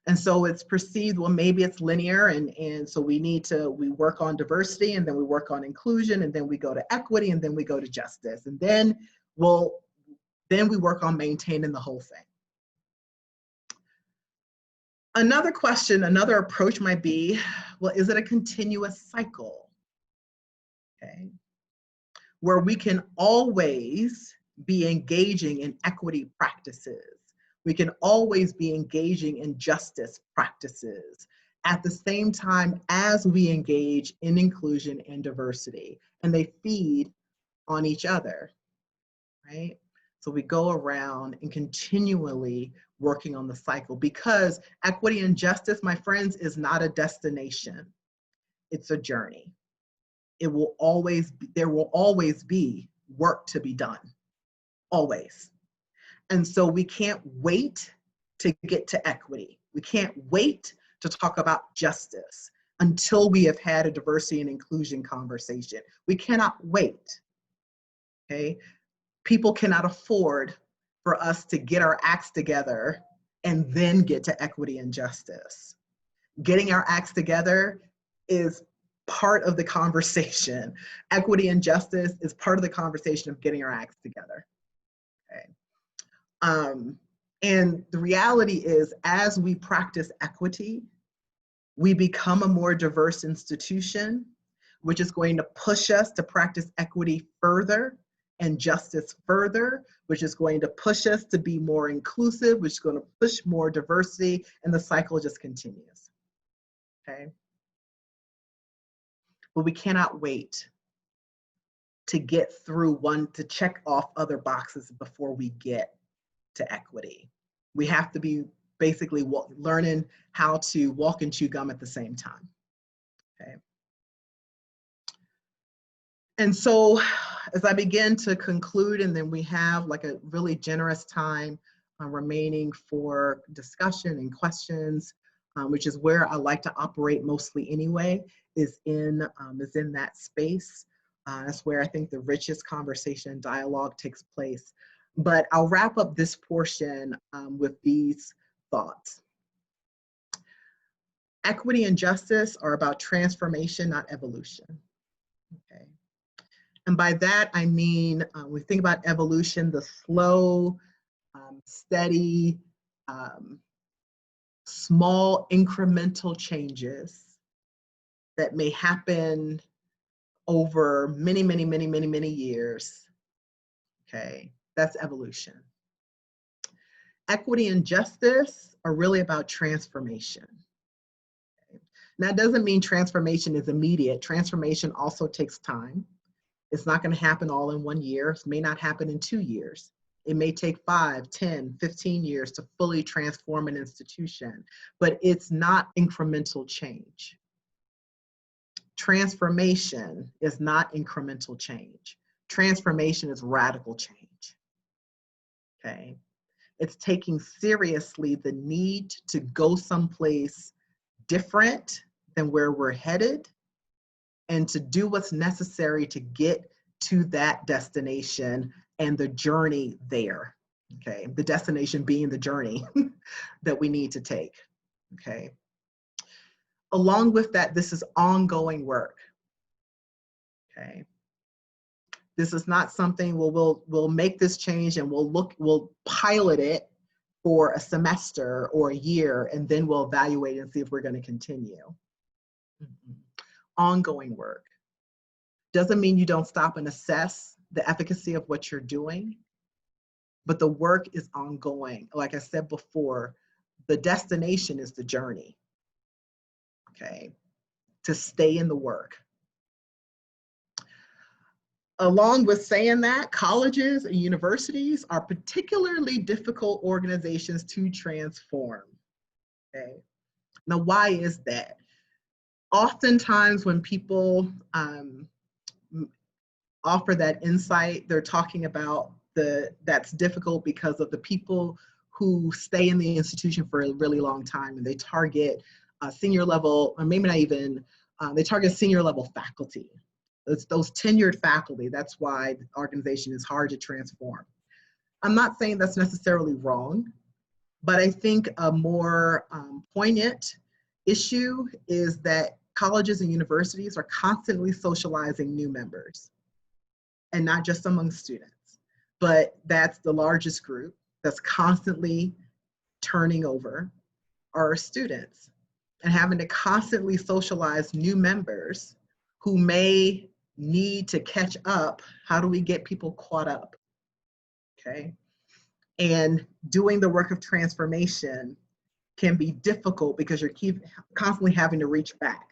And so it's perceived, well, maybe it's linear, and so we work on diversity, and then we work on inclusion, and then we go to equity, and then we go to justice, and then we work on maintaining the whole thing. Another question, another approach might be, well, is it a continuous cycle? Okay. Where we can always be engaging in equity practices. We can always be engaging in justice practices at the same time as we engage in inclusion and diversity, and they feed on each other, right? So we go around and continually working on the cycle, because equity and justice, my friends, is not a destination. It's a journey. There will always be work to be done, always. And so we can't wait to get to equity. We can't wait to talk about justice until we have had a diversity and inclusion conversation. We cannot wait, okay? People cannot afford for us to get our acts together and then get to equity and justice. Getting our acts together is part of the conversation. Equity and justice is part of the conversation of getting our acts together. Okay. And the reality is, as we practice equity, we become a more diverse institution, which is going to push us to practice equity further and justice further, which is going to push us to be more inclusive, which is going to push more diversity, and the cycle just continues. Okay. But we cannot wait to get through to check off other boxes before we get to equity. We have to be basically learning how to walk and chew gum at the same time, okay? And so as I begin to conclude, and then we have like a really generous time remaining for discussion and questions, which is where I like to operate mostly anyway, is in that space. That's where I think the richest conversation and dialogue takes place. But I'll wrap up this portion with these thoughts. Equity and justice are about transformation, not evolution. Okay. And by that, I mean, when we think about evolution, the slow, steady, small incremental changes that may happen over many, many, many, many, many years. Okay, that's evolution. Equity and justice are really about transformation. Okay. Now, that doesn't mean transformation is immediate. Transformation also takes time. It's not going to happen all in 1 year. It may not happen in 2 years. It may take 5, 10, 15 years to fully transform an institution, but it's not incremental change. Transformation is not incremental change. Transformation is radical change, okay? It's taking seriously the need to go someplace different than where we're headed, and to do what's necessary to get to that destination and the journey there, okay? The destination being the journey that we need to take, okay? Along with that, this is ongoing work, okay? This is not something, well, we'll make this change and we'll pilot it for a semester or a year, and then we'll evaluate and see if we're going to continue. Mm-hmm. Ongoing work. Doesn't mean you don't stop and assess the efficacy of what you're doing, but the work is ongoing. Like I said before, the destination is the journey, okay? To stay in the work. Along with saying that, colleges and universities are particularly difficult organizations to transform, okay? Now, why is that? Oftentimes when people offer that insight, they're talking about that's difficult because of the people who stay in the institution for a really long time, and they target senior level, or maybe not even, they target senior level faculty. It's those tenured faculty. That's why the organization is hard to transform. I'm not saying that's necessarily wrong, But I think a more poignant issue is that colleges and universities are constantly socializing new members, and not just among students, but that's the largest group that's constantly turning over are students, and having to constantly socialize new members who may need to catch up. How do we get people caught up? Okay. And doing the work of transformation can be difficult because you're constantly having to reach back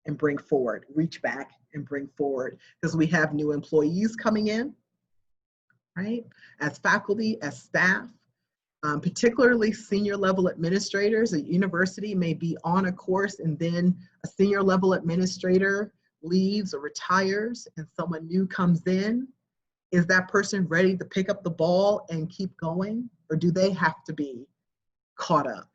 and bring forward, reach back and bring forward, because we have new employees coming in, right? As faculty, as staff, particularly senior level administrators. A university may be on a course and then a senior level administrator leaves or retires and someone new comes in. Is that person ready to pick up the ball and keep going? Or do they have to be caught up?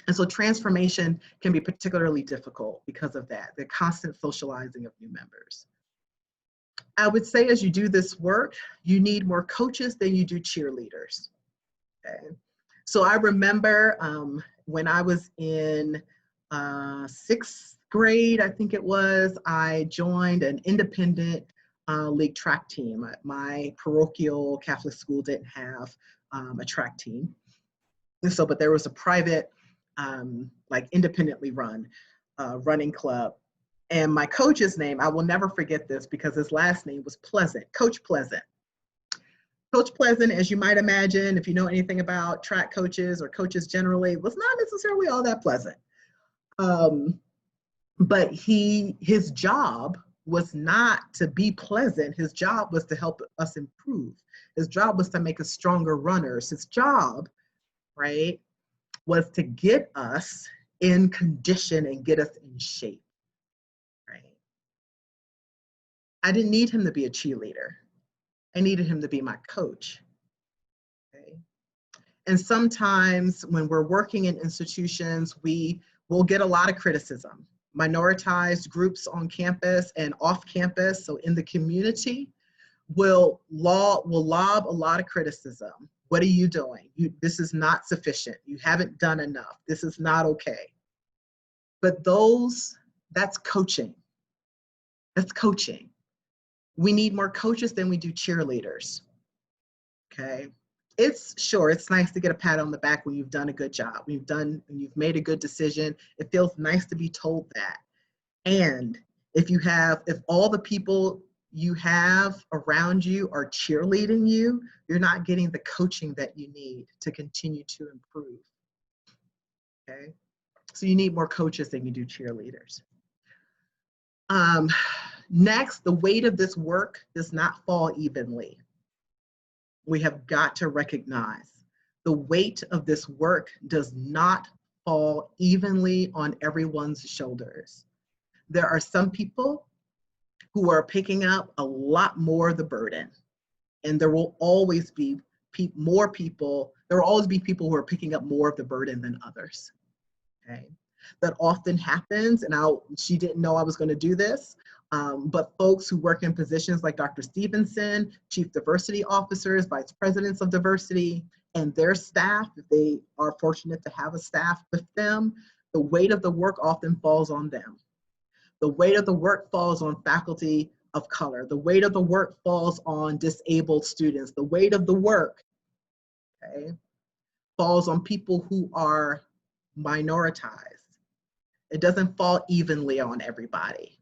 And so transformation can be particularly difficult because of that, the constant socializing of new members. I would say as you do this work, you need more coaches than you do cheerleaders. Okay. So I remember when I was in 6th grade, I think it was, I joined an independent league track team. My parochial Catholic school didn't have a track team. And so, but there was a private, like independently run running club. And my coach's name, I will never forget this because his last name was Pleasant, Coach Pleasant. Coach Pleasant, as you might imagine, if you know anything about track coaches or coaches generally, was not necessarily all that pleasant. But his job was not to be pleasant. His job was to help us improve. His job was to make us stronger runners. His job, right, was to get us in condition and get us in shape, right? I didn't need him to be a cheerleader. I needed him to be my coach. Okay. And sometimes when we're working in institutions, we will get a lot of criticism. Minoritized groups on campus and off campus, so in the community, will lob a lot of criticism. What are you doing? This is not sufficient. You haven't done enough. This is not okay. But that's coaching. That's coaching. We need more coaches than we do cheerleaders, okay? It's nice to get a pat on the back when you've done a good job, when you've made a good decision. It feels nice to be told that. And if all the people you have around you are cheerleading you, you're not getting the coaching that you need to continue to improve, okay? So you need more coaches than you do cheerleaders. Next, the weight of this work does not fall evenly. We have got to recognize the weight of this work does not fall evenly on everyone's shoulders. There are some people who are picking up a lot more of the burden, and there will always be more people, there will always be people who are picking up more of the burden than others, okay? That often happens, and she didn't know I was going to do this, but folks who work in positions like Dr. Stevenson, chief diversity officers, vice presidents of diversity, and their staff, if they are fortunate to have a staff with them, the weight of the work often falls on them. The weight of the work falls on faculty of color. The weight of the work falls on disabled students. The weight of the work, okay, falls on people who are minoritized. It doesn't fall evenly on everybody.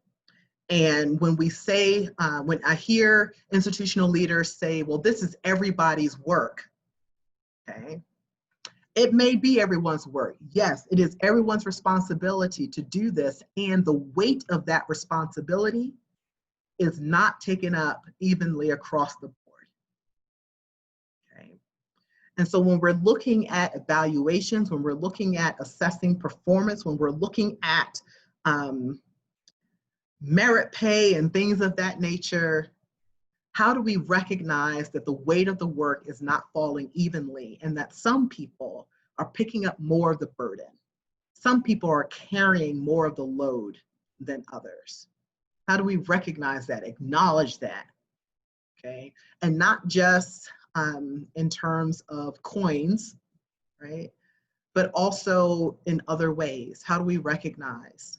And when we say, when I hear institutional leaders say, well, this is everybody's work, okay? It may be everyone's work. Yes, it is everyone's responsibility to do this, and the weight of that responsibility is not taken up evenly across the board, okay? And so when we're looking at evaluations, when we're looking at assessing performance, when we're looking at merit pay and things of that nature, how do we recognize that the weight of the work is not falling evenly and that some people are picking up more of the burden? Some people are carrying more of the load than others. How do we recognize that, acknowledge that, okay? And not just in terms of coins, right? But also in other ways. How do we recognize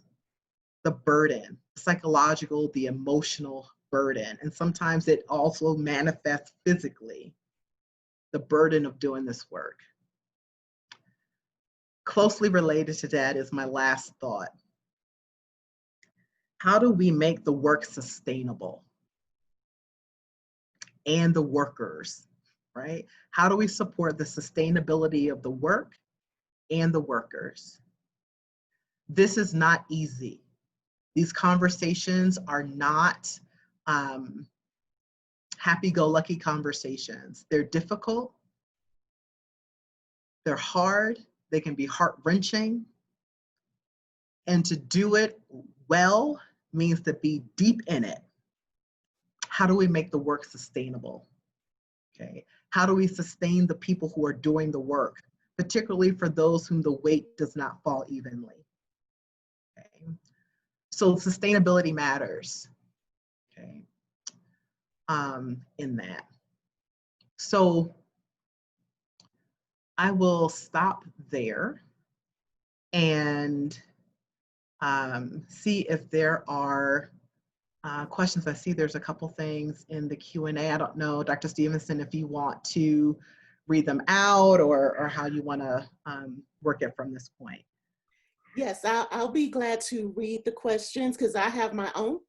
the burden, the psychological, the emotional burden? And sometimes it also manifests physically, the burden of doing this work. Closely related to that is my last thought. How do we make the work sustainable? And the workers, right? How do we support the sustainability of the work and the workers? This is not easy. These conversations are not happy-go-lucky conversations. They're difficult, they're hard, they can be heart-wrenching, and to do it well means to be deep in it. How do we make the work sustainable? Okay. How do we sustain the people who are doing the work, particularly for those whom the weight does not fall evenly? Okay. So sustainability matters. Okay. In that. So I will stop there and see if there are questions. I see there's a couple things in the Q&A. I don't know, Dr. Stevenson, if you want to read them out or how you want to work it from this point. Yes, I'll be glad to read the questions because I have my own.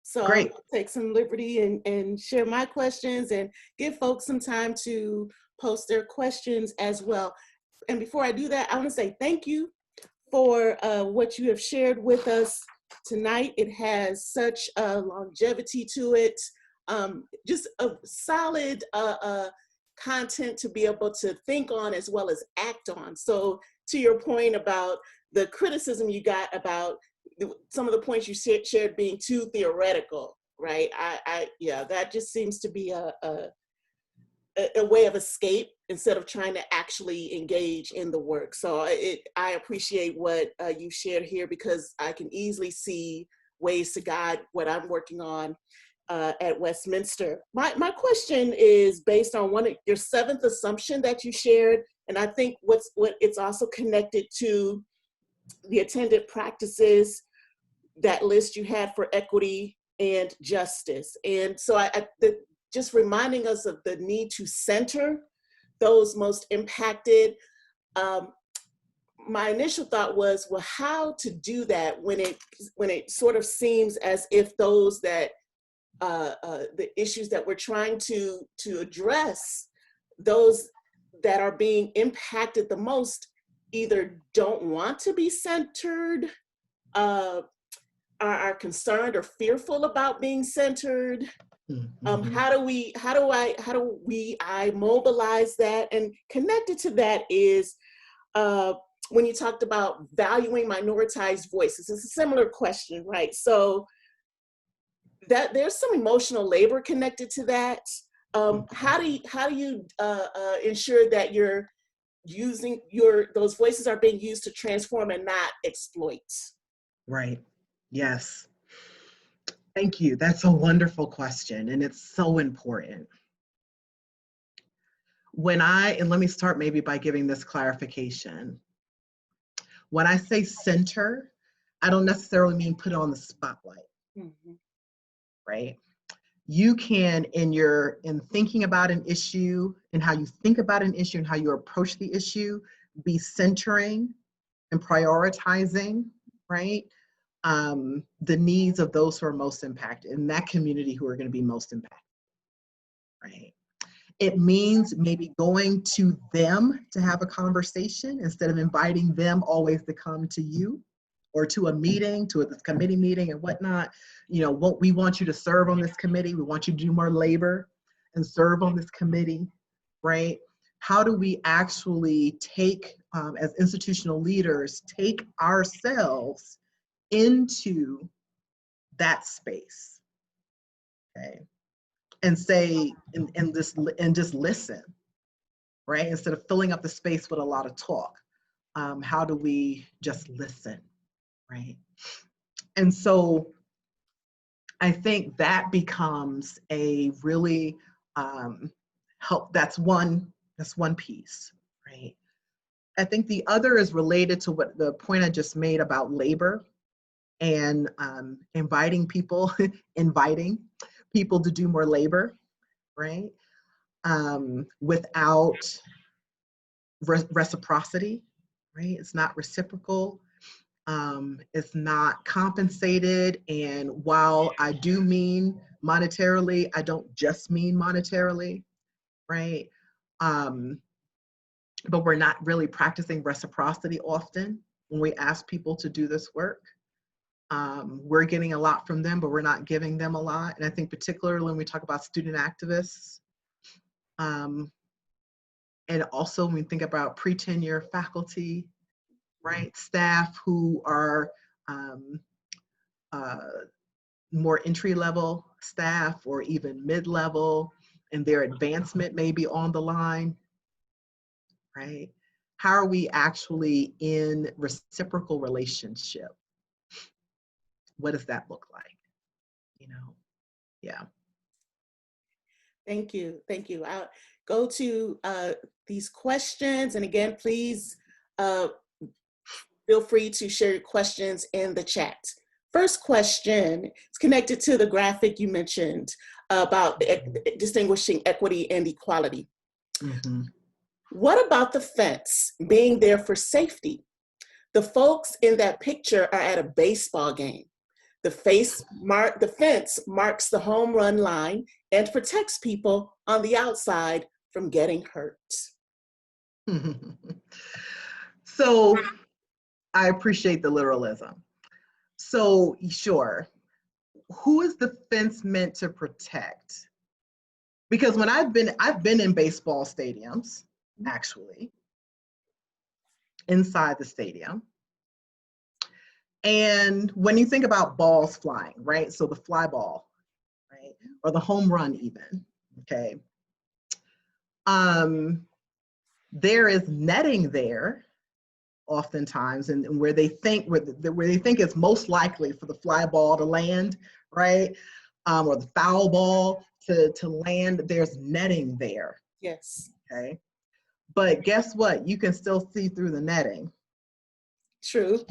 So Great. I'll take some liberty and share my questions and give folks some time to post their questions as well. And before I do that, I want to say thank you for what you have shared with us tonight. It has such a longevity to it, just a solid content to be able to think on as well as act on. So to your point about the criticism you got about some of the points you shared being too theoretical, right? Yeah, that just seems to be a way of escape instead of trying to actually engage in the work. So I appreciate what you shared here because I can easily see ways to guide what I'm working on at Westminster. My question is based on your seventh assumption that you shared, and I think what it's also connected to the attended practices, that list you had for equity and justice. And so just reminding us of the need to center those most impacted. My initial thought was, well, how to do that when it sort of seems as if those that the issues that we're trying to address, those that are being impacted the most, either don't want to be centered, are concerned or fearful about being centered. Mm-hmm. How do I mobilize that? And connected to that is when you talked about valuing minoritized voices. It's a similar question, right? So that there's some emotional labor connected to that. How do you ensure that you're using those voices are being used to transform and not exploit? Right. Yes. Thank you. That's a wonderful question, and it's so important. And let me start maybe by giving this clarification. When I say center, I don't necessarily mean put it on the spotlight, mm-hmm. Right? You can, in thinking about an issue and how you think about an issue and how you approach the issue, be centering and prioritizing, right? The needs of those who are most impacted in that community who are going to be most impacted, right? It means maybe going to them to have a conversation instead of inviting them always to come to you or to a meeting, to a committee meeting and whatnot. You know, we want you to serve on this committee. We want you to do more labor and serve on this committee, right? How do we actually take, as institutional leaders, take ourselves into that space, okay? And say, and just listen, right? Instead of filling up the space with a lot of talk, how do we just listen, right? And so I think that becomes a really that's one piece, right? I think the other is related to what the point I just made about labor and inviting people to do more labor, right? Without reciprocity, right? It's not reciprocal. It's not compensated. And while I do mean monetarily, I don't just mean monetarily, right? But we're not really practicing reciprocity often when we ask people to do this work. We're getting a lot from them, but we're not giving them a lot. And I think particularly when we talk about student activists, and also when we think about pre-tenure faculty, right, staff who are more entry-level staff or even mid-level, and their advancement may be on the line, right? How are we actually in reciprocal relationship? What does that look like? You know, yeah. Thank you, thank you. I'll go to these questions, and again, please feel free to share your questions in the chat. First question is connected to the graphic you mentioned about distinguishing equity and equality. Mm-hmm. What about the fence being there for safety? The folks in that picture are at a baseball game. The fence marks the home run line and protects people on the outside from getting hurt. So I appreciate the literalism. So sure, who is the fence meant to protect? Because when I've been in baseball stadiums, actually, inside the stadium. And when you think about balls flying, right? So the fly ball, right? Or the home run even, okay? There is netting there oftentimes, and where they think it's most likely for the fly ball to land, right? Or the foul ball to land, there's netting there. Yes. Okay. But guess what? You can still see through the netting. True.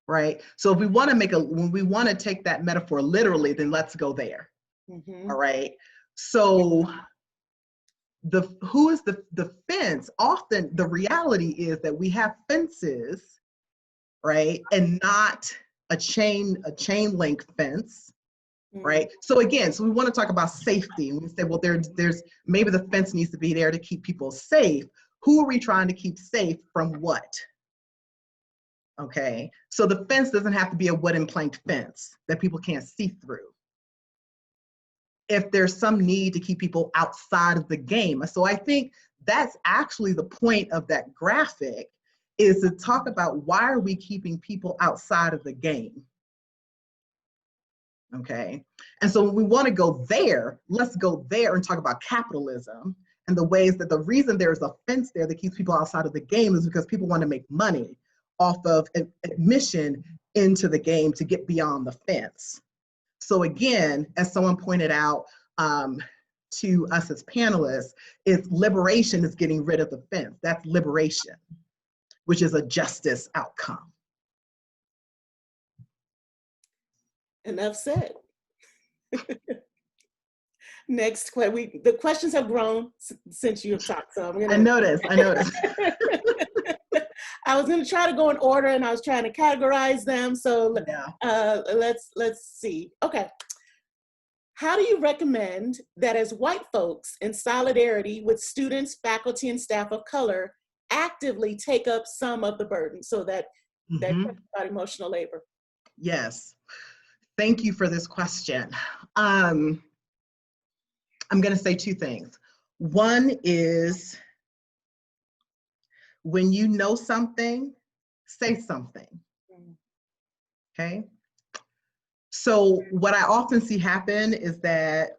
Right? So if we want to when we want to take that metaphor literally, then let's go there. Mm-hmm. All right. So who is the fence? Often the reality is that we have fences, right? And not a chain link fence. Right. So again, so we want to talk about safety. And we say, well, there's maybe the fence needs to be there to keep people safe. Who are we trying to keep safe from what? Okay. So the fence doesn't have to be a wooden planked fence that people can't see through. If there's some need to keep people outside of the game. So I think that's actually the point of that graphic, is to talk about why are we keeping people outside of the game? Okay. And so when we want to go there, let's go there and talk about capitalism and the ways that the reason there's a fence there that keeps people outside of the game is because people want to make money off of admission into the game to get beyond the fence. So again, as someone pointed out to us as panelists, is liberation is getting rid of the fence. That's liberation, which is a justice outcome. Enough said. Next question. The questions have grown since you have talked, so I'm gonna. I noticed. I was gonna try to go in order, and I was trying to categorize them. So yeah. Let's see. Okay. How do you recommend that as white folks in solidarity with students, faculty, and staff of color actively take up some of the burden so that that about emotional labor? Yes. Thank you for this question. I'm going to say two things. One is, when you know something, say something. Okay. So what I often see happen is that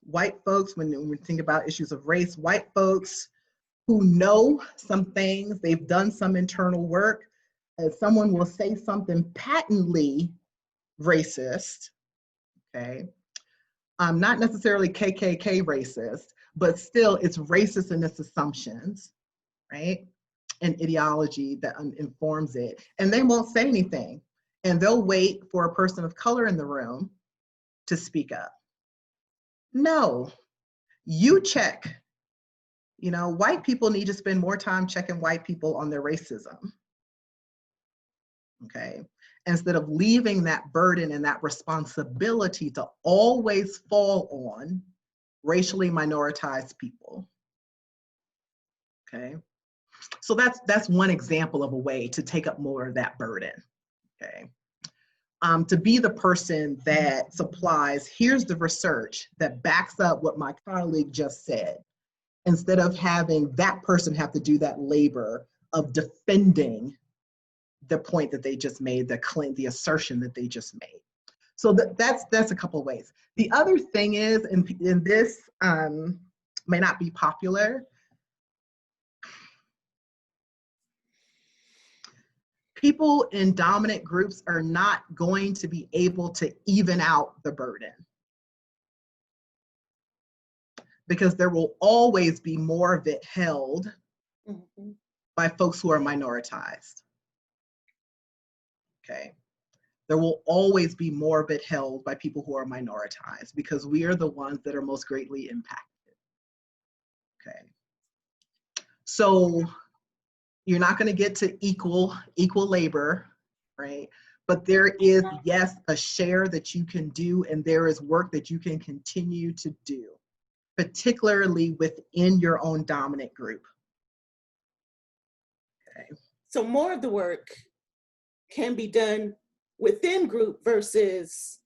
white folks, when we think about issues of race, white folks who know some things, they've done some internal work, someone will say something patently racist, okay? Not necessarily KKK racist, but still it's racist in its assumptions, right? And ideology that informs it. And they won't say anything. And they'll wait for a person of color in the room to speak up. No, you check. You know, white people need to spend more time checking white people on their racism. Okay, instead of leaving that burden and that responsibility to always fall on racially minoritized people. Okay, so that's one example of a way to take up more of that burden. Okay, to be the person that supplies, here's the research that backs up what my colleague just said, instead of having that person have to do that labor of defending the point that they just made, the claim, the assertion that they just made. So that's a couple of ways. The other thing is, and this may not be popular, people in dominant groups are not going to be able to even out the burden, because there will always be more of it held by folks who are minoritized. Okay. There will always be more of it held by people who are minoritized, because we are the ones that are most greatly impacted. Okay. So you're not going to get to equal labor, right? But there is, yes, a share that you can do, and there is work that you can continue to do, particularly within your own dominant group. Okay. So more of the work can be done within group versus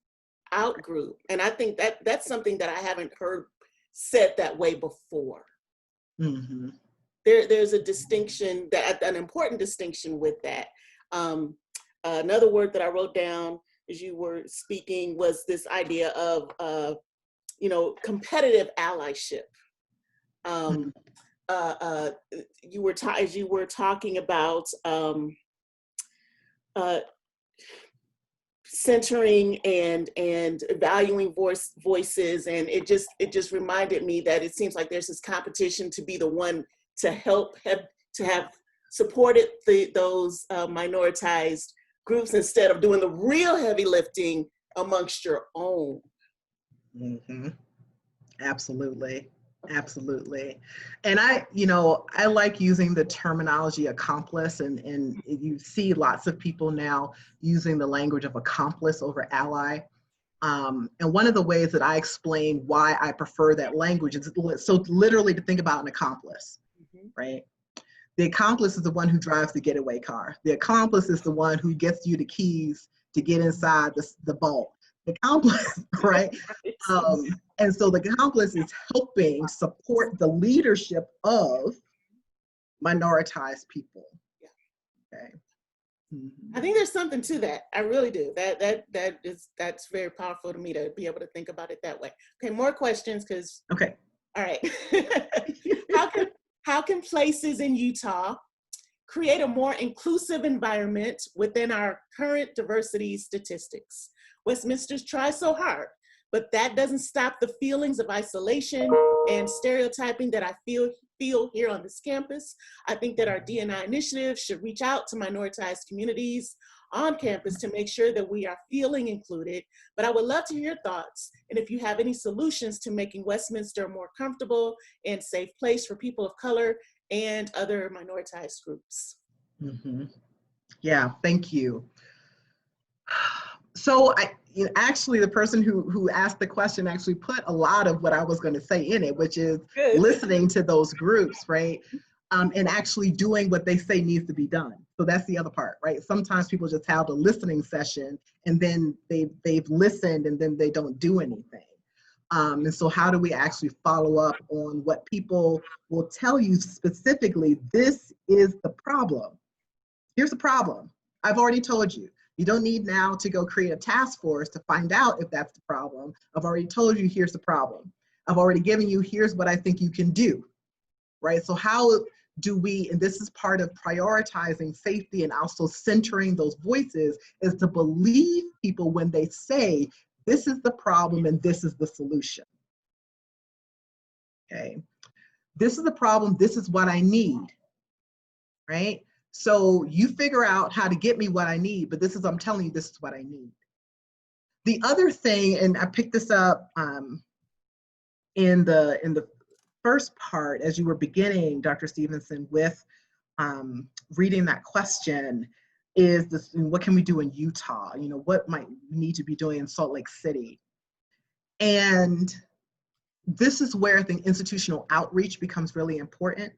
out group. And I think that's something that I haven't heard said that way before. Mm-hmm. There's a distinction, an important distinction with that. Another word that I wrote down as you were speaking was this idea of, competitive allyship. As you were talking about centering and valuing voices, and it just reminded me that it seems like there's this competition to be the one to have supported those minoritized groups, instead of doing the real heavy lifting amongst your own. Mm-hmm. Absolutely. Absolutely. And I like using the terminology accomplice, and you see lots of people now using the language of accomplice over ally. And one of the ways that I explain why I prefer that language is so literally to think about an accomplice, right? The accomplice is the one who drives the getaway car. The accomplice is the one who gets you the keys to get inside the vault. The accomplice, right? And so the accomplice is helping support the leadership of minoritized people. Okay. Mm-hmm. I think there's something to that. I really do. That's very powerful to me to be able to think about it that way. Okay, more questions, because. Okay. All right. How can places in Utah create a more inclusive environment within our current diversity statistics? Westminster's tries so hard, but that doesn't stop the feelings of isolation and stereotyping that I feel here on this campus. I think that our D&I initiative should reach out to minoritized communities on campus to make sure that we are feeling included. But I would love to hear your thoughts, and if you have any solutions to making Westminster a more comfortable and safe place for people of color and other minoritized groups. Mm-hmm. Yeah, thank you. So actually the person who asked the question actually put a lot of what I was going to say in it, which is listening to those groups, right? And actually doing what they say needs to be done. So that's the other part, right? Sometimes people just have a listening session and then they've listened and then they don't do anything. And so how do we actually follow up on what people will tell you specifically? This is the problem. Here's the problem. I've already told you. You don't need now to go create a task force to find out if that's the problem. I've already told you, here's the problem. I've already given you, here's what I think you can do, right? So how do we, and this is part of prioritizing safety and also centering those voices, is to believe people when they say, this is the problem and this is the solution. Okay, this is the problem, this is what I need. right? So you figure out how to get me what I need, but I'm telling you, this is what I need. The other thing, and I picked this up in the first part, as you were beginning, Dr. Stevenson, with reading that question, is this, what can we do in Utah? You know, what might we need to be doing in Salt Lake City? And this is where I think institutional outreach becomes really important.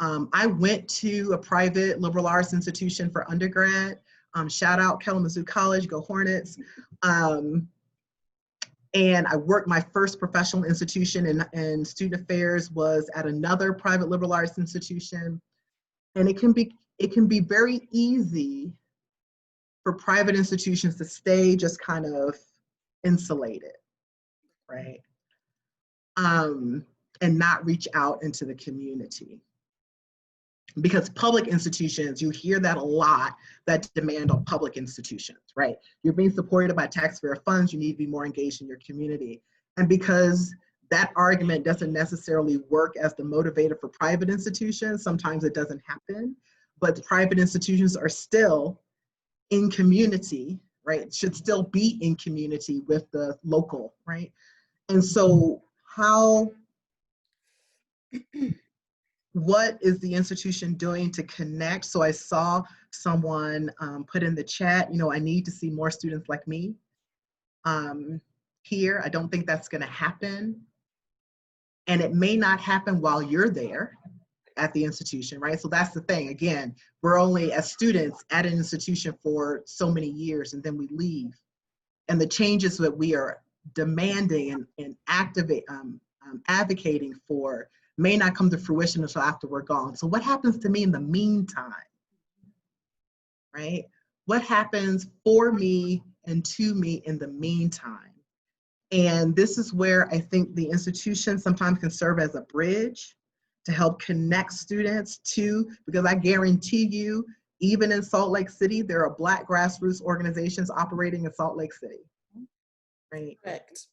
I went to a private liberal arts institution for undergrad. Shout out Kalamazoo College, go Hornets. And I worked, my first professional institution in student affairs was at another private liberal arts institution. And it can be very easy for private institutions to stay just kind of insulated, right? And not reach out into the community. Because public institutions, you hear that a lot, that demand on public institutions, right? You're being supported by taxpayer funds, you need to be more engaged in your community. And because that argument doesn't necessarily work as the motivator for private institutions, sometimes it doesn't happen, but private institutions are still in community, right? Should still be in community with the local, right? And so what is the institution doing to connect? So I saw someone put in the chat, you know, I need to see more students like me here. I don't think that's going to happen. And it may not happen while you're there at the institution, right? So that's the thing. Again, we're only as students at an institution for so many years, and then we leave. And the changes that we are demanding and advocating for may not come to fruition until after we're gone. So what happens to me in the meantime, right? What happens for me and to me in the meantime? And this is where I think the institution sometimes can serve as a bridge to help connect students to, because I guarantee you, even in Salt Lake City, there are Black grassroots organizations operating in Salt Lake City, right? Correct.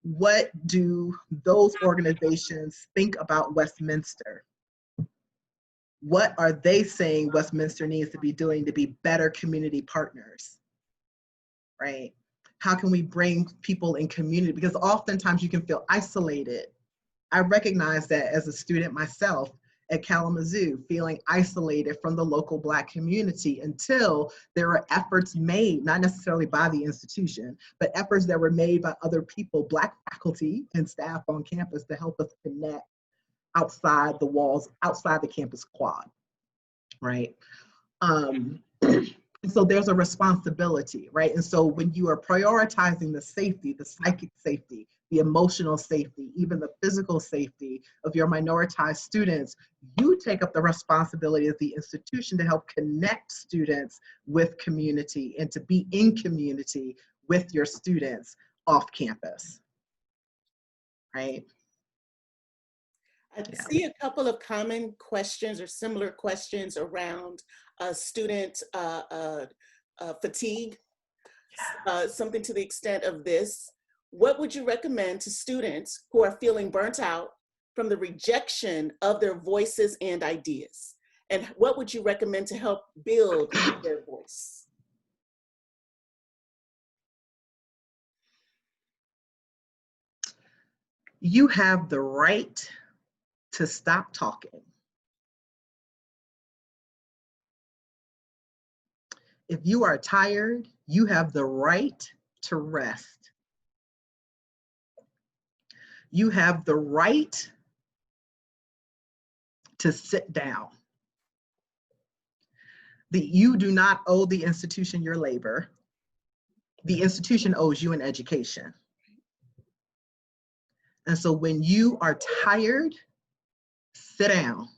What do those organizations think about Westminster? What are they saying Westminster needs to be doing to be better community partners, right? How can we bring people in community? Because oftentimes you can feel isolated. I recognize that as a student myself at Kalamazoo, feeling isolated from the local Black community until there are efforts made, not necessarily by the institution, but efforts that were made by other people, Black faculty and staff on campus, to help us connect outside the walls, outside the campus quad, right? So there's a responsibility, right? And so when you are prioritizing the safety, the psychic safety, the emotional safety, even the physical safety of your minoritized students, you take up the responsibility as the institution to help connect students with community and to be in community with your students off campus, right? I see a couple of common questions or similar questions around student fatigue, something to the extent of this. What would you recommend to students who are feeling burnt out from the rejection of their voices and ideas? And what would you recommend to help build their voice? You have the right to stop talking. If you are tired, you have the right to rest. You have the right to sit down. You do not owe the institution your labor. The institution owes you an education. And so when you are tired, sit down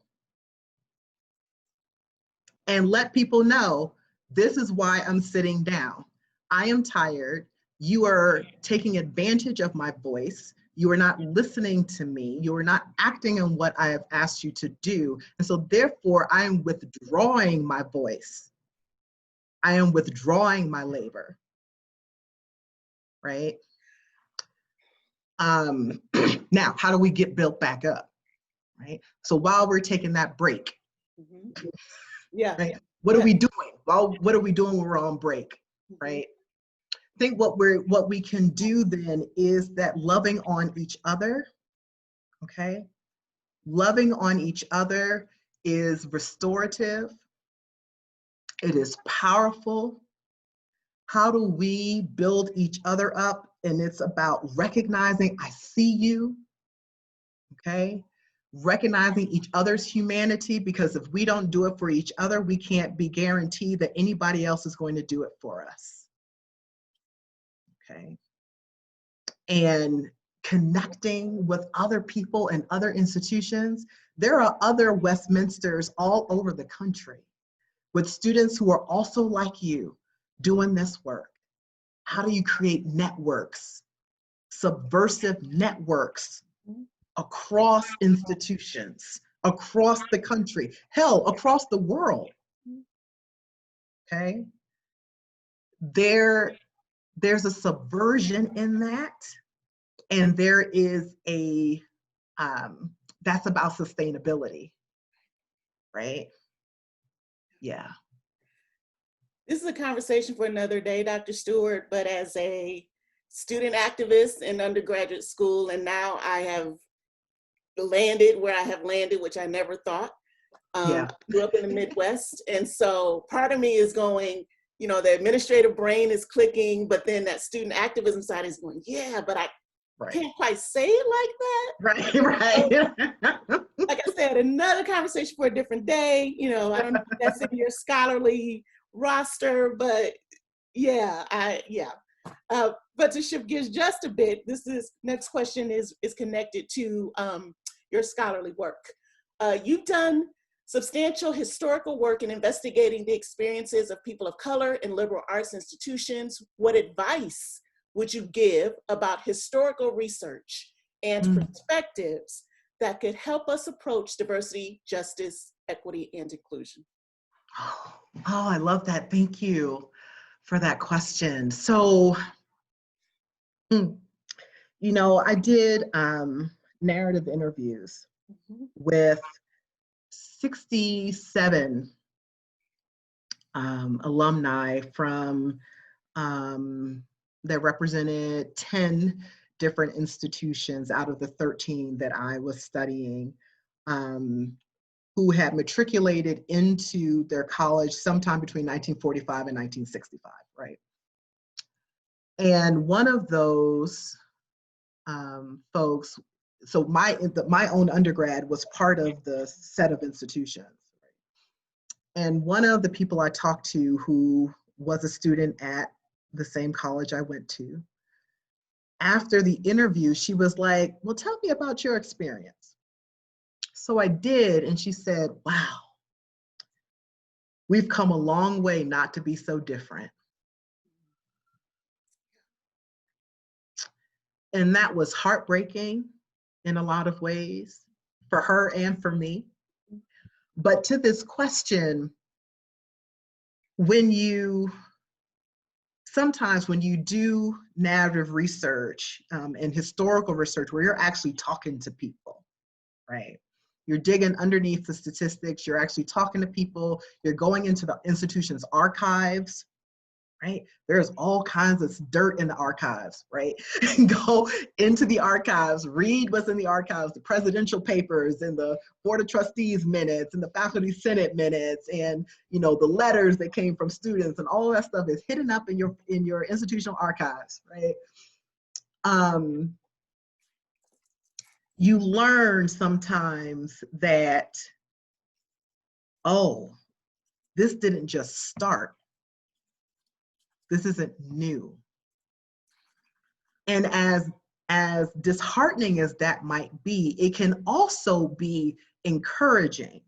and let people know, this is why I'm sitting down. I am tired. You are taking advantage of my voice. You are not listening to me. You are not acting on what I have asked you to do. And so therefore, I am withdrawing my voice. I am withdrawing my labor, right? Now, how do we get built back up, right? So while we're taking that break, Mm-hmm. Yeah. Right? What Yeah. are we doing? Well, what are we doing when we're on break, Mm-hmm. right? I think what we can do then is that loving on each other, okay? Loving on each other is restorative. It is powerful. How do we build each other up? And it's about recognizing, I see you, okay? Recognizing each other's humanity, because if we don't do it for each other, we can't be guaranteed that anybody else is going to do it for us, okay? And connecting with other people and other institutions. There are other Westminsters all over the country with students who are also like you doing this work. How do you create networks, subversive networks across institutions, across the country, hell, across the world, okay? There's a subversion in that, and there is a, that's about sustainability, right? Yeah. This is a conversation for another day, Dr. Stewart, but as a student activist in undergraduate school, and now I have landed where I have landed, which I never thought. Yeah. Grew up in the Midwest. And so part of me is going, you know, the administrative brain is clicking, but then that student activism side is going, yeah, but I can't quite say it like that. Right. So, like I said, another conversation for a different day. You know, I don't know if that's in your scholarly roster, but yeah, but to shift gears just a bit, next question is connected to your scholarly work. You've done substantial historical work in investigating the experiences of people of color in liberal arts institutions. What advice would you give about historical research and perspectives that could help us approach diversity, justice, equity, and inclusion? Oh, I love that. Thank you for that question. So, you know, I did narrative interviews with 67 alumni from that represented 10 different institutions out of the 13 that I was studying, who had matriculated into their college sometime between 1945 and 1965, right? And one of those folks, so my own undergrad was part of the set of institutions. And one of the people I talked to, who was a student at the same college I went to, after the interview, she was like, well, tell me about your experience. So I did, and she said, wow, we've come a long way not to be so different. And that was heartbreaking in a lot of ways for her and for me. But to this question, sometimes when you do narrative research and historical research where you're actually talking to people, right? You're digging underneath the statistics, you're actually talking to people, you're going into the institution's archives, right? There's all kinds of dirt in the archives, right? Go into the archives, read what's in the archives, the presidential papers and the Board of Trustees minutes and the Faculty Senate minutes and, you know, the letters that came from students, and all that stuff is hidden up in your institutional archives, right? You learn sometimes that, oh, this didn't just start. This isn't new. And as disheartening as that might be, it can also be encouraging,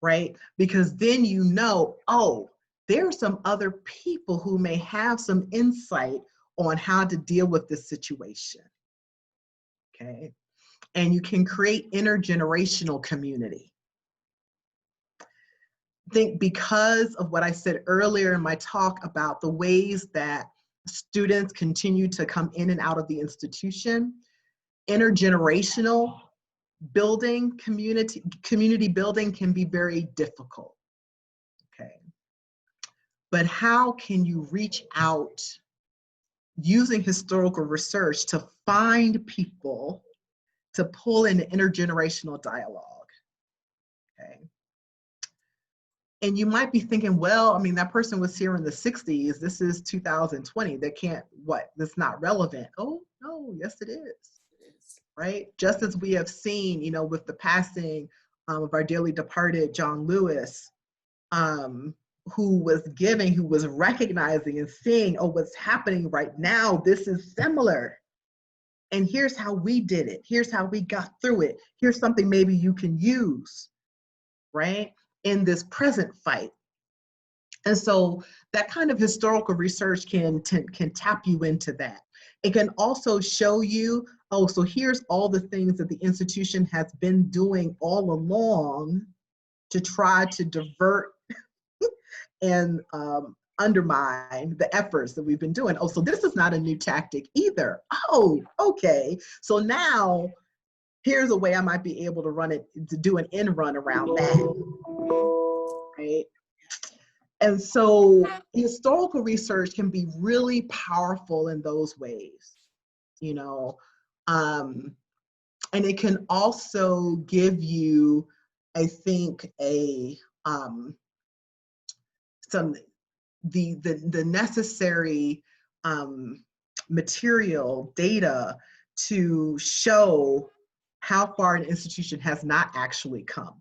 right? Because then you know, oh, there are some other people who may have some insight on how to deal with this situation, okay? And you can create intergenerational community. I think because of what I said earlier in my talk about the ways that students continue to come in and out of the institution, intergenerational building, community building can be very difficult, okay? But how can you reach out using historical research to find people to pull in intergenerational dialogue, okay? And you might be thinking, well, I mean, that person was here in the 60s. This is 2020. They can't, what? That's not relevant. Oh, no, yes, it is, right? Just as we have seen, you know, with the passing of our dearly departed John Lewis, who was recognizing and seeing, oh, what's happening right now, this is similar. And here's how we did it. Here's how we got through it. Here's something maybe you can use, right, in this present fight. And so that kind of historical research can tap you into that. It can also show you, oh, so here's all the things that the institution has been doing all along to try to divert and undermine the efforts that we've been doing. Oh, so this is not a new tactic either. Oh, okay. So now here's a way I might be able to do an end run around that, right? And so historical research can be really powerful in those ways, you know, and it can also give you, I think, the necessary material, data to show how far an institution has not actually come.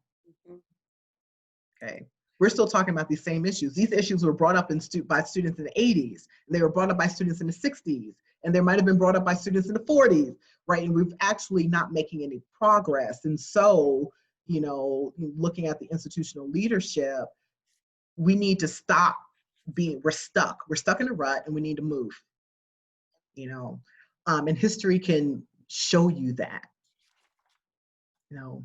Okay, we're still talking about these same issues. These issues were brought up by students in the 80s, and they were brought up by students in the 60s, and they might have been brought up by students in the 40s, right? And we're actually not making any progress. And so, you know, looking at the institutional leadership, we need to stop we're stuck in a rut, and we need to move, you know, and history can show you that, you know.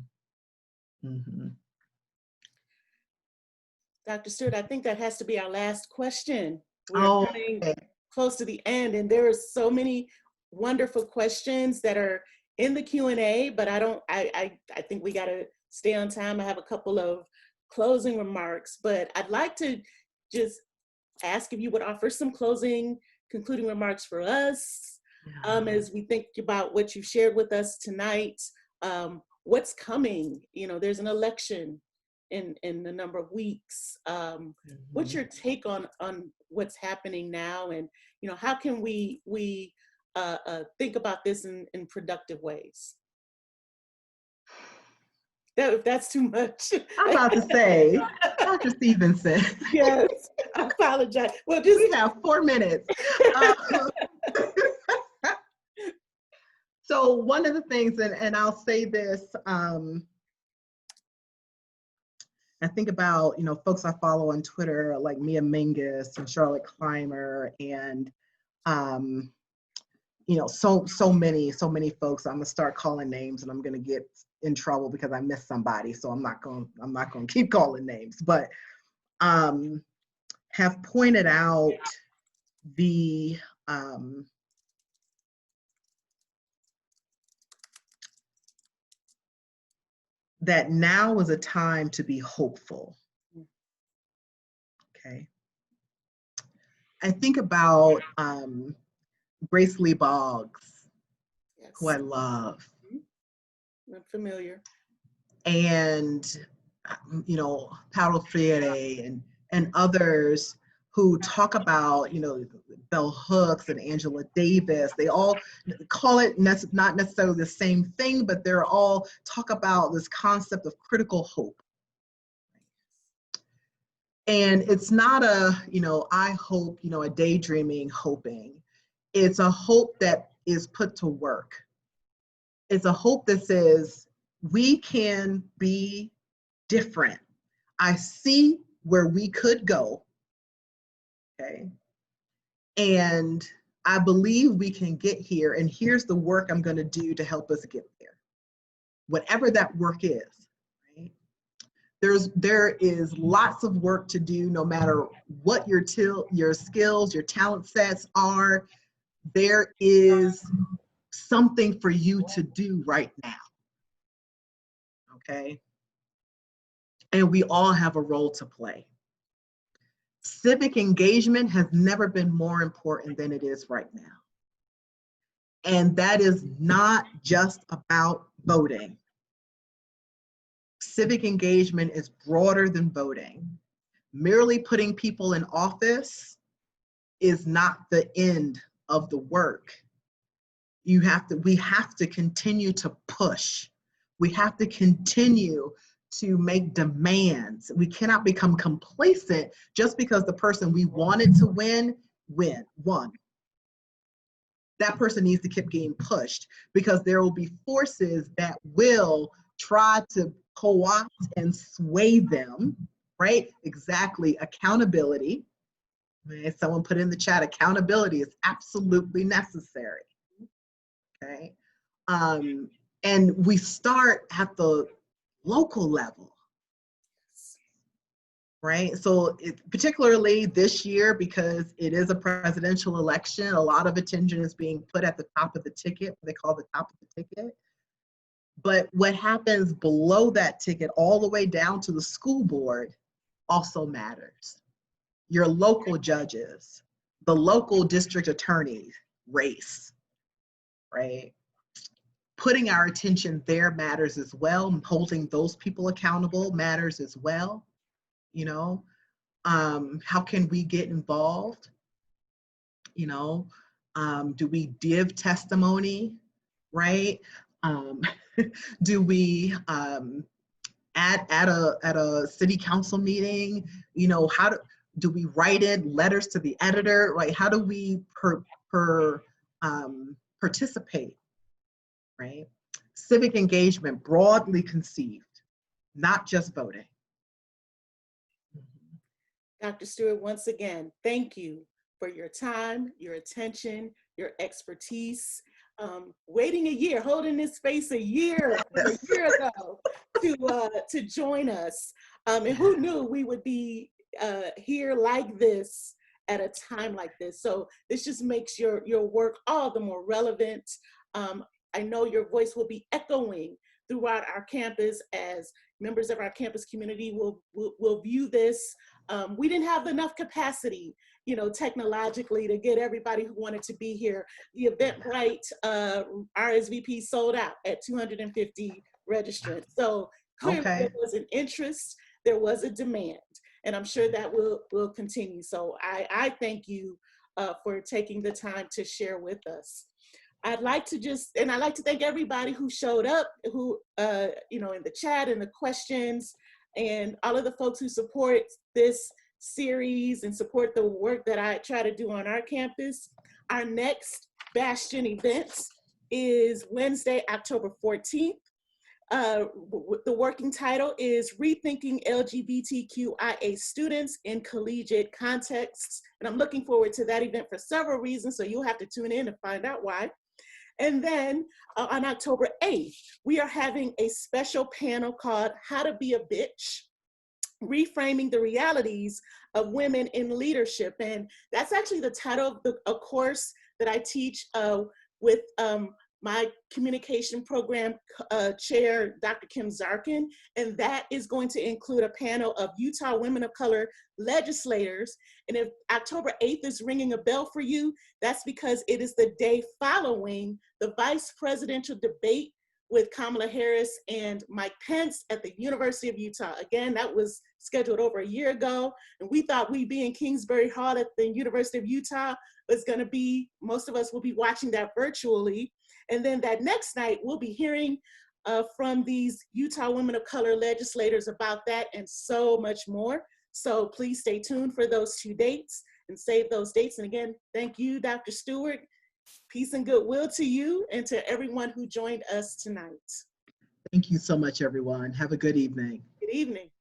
Dr. Stewart, I think that has to be our last question. We're coming close to the end, and there are so many wonderful questions that are in the Q&A, but I think we gotta stay on time. I have a couple of closing remarks, but I'd like to just ask if you would offer some concluding remarks for us, as we think about what you've shared with us tonight. What's coming? You know, there's an election in a number of weeks. What's your take on what's happening now, and you know, how can we think about this in productive ways? If that's too much. I'm about to say, Dr. Stevenson. Yes, I apologize. Well, we have 4 minutes. So one of the things, and I'll say this, I think about, you know, folks I follow on Twitter like Mia Mingus and Charlotte Clymer, and you know, so many folks. I'm gonna start calling names, and I'm gonna get in trouble because I missed somebody. So I'm not gonna keep calling names, but have pointed out the that now is a time to be hopeful. Okay. I think about Grace Lee Boggs, yes, who I love. I'm familiar. And, you know, Paulo Freire and others who talk about, you know, Bell Hooks and Angela Davis. They all call it not necessarily the same thing, but they're all talk about this concept of critical hope. And it's not a, you know, I hope, you know, a daydreaming hoping. It's a hope that is put to work. It's a hope that says, we can be different. I see where we could go, okay? And I believe we can get here, and here's the work I'm gonna do to help us get there. Whatever that work is, right? There is lots of work to do, no matter what your skills, your talent sets are. There is something for you to do right now. okay? And we all have a role to play. Civic engagement has never been more important than it is right now. And that is not just about voting. Civic engagement is broader than voting. Merely putting people in office is not the end of the work. We have to continue to push. We have to continue to make demands. We cannot become complacent just because the person we wanted to won. That person needs to keep getting pushed, because there will be forces that will try to co-opt and sway them, right? Exactly, accountability. Someone put in the chat, accountability is absolutely necessary, okay? And we start at the local level, right? So particularly this year, because it is a presidential election, a lot of attention is being put at the top of the ticket, what they call the top of the ticket. But what happens below that ticket, all the way down to the school board, also matters. Your local judges, the local district attorney race, right? Putting our attention there matters as well. Holding those people accountable matters as well. You know, how can we get involved? You know, do we give testimony, right? Do we at a city council meeting, you know, how do we write in letters to the editor, right? How do we participate, right? Civic engagement, broadly conceived, not just voting. Dr. Stewart, once again, thank you for your time, your attention, your expertise. Waiting a year, holding this space a year ago to join us. And who knew we would be here like this at a time like this? So this just makes your work all the more relevant. I know your voice will be echoing throughout our campus as members of our campus community will view this. We didn't have enough capacity, you know, technologically to get everybody who wanted to be here. The Eventbrite RSVP sold out at 250 registrants. So clearly there was an interest, there was a demand, and I'm sure that will continue. So I thank you for taking the time to share with us. I'd like to thank everybody who showed up, who, you know, in the chat and the questions, and all of the folks who support this series and support the work that I try to do on our campus. Our next Bastian event is Wednesday, October 14th. The working title is Rethinking LGBTQIA Students in Collegiate Contexts. And I'm looking forward to that event for several reasons, so you'll have to tune in to find out why. And then on October 8th, we are having a special panel called How to Be a Bitch, Reframing the Realities of Women in Leadership. And that's actually the title of a course that I teach with my communication program chair, Dr. Kim Zarkin, and that is going to include a panel of Utah women of color legislators. And if October 8th is ringing a bell for you, that's because it is the day following the vice presidential debate with Kamala Harris and Mike Pence at the University of Utah. Again, that was scheduled over a year ago, and we thought we'd be in Kingsbury Hall at the University of Utah. It's gonna be, most of us will be watching that virtually. And then that next night, we'll be hearing from these Utah women of color legislators about that and so much more. So please stay tuned for those 2 dates and save those dates. And again, thank you, Dr. Stewart. Peace and goodwill to you and to everyone who joined us tonight. Thank you so much, everyone. Have a good evening. Good evening.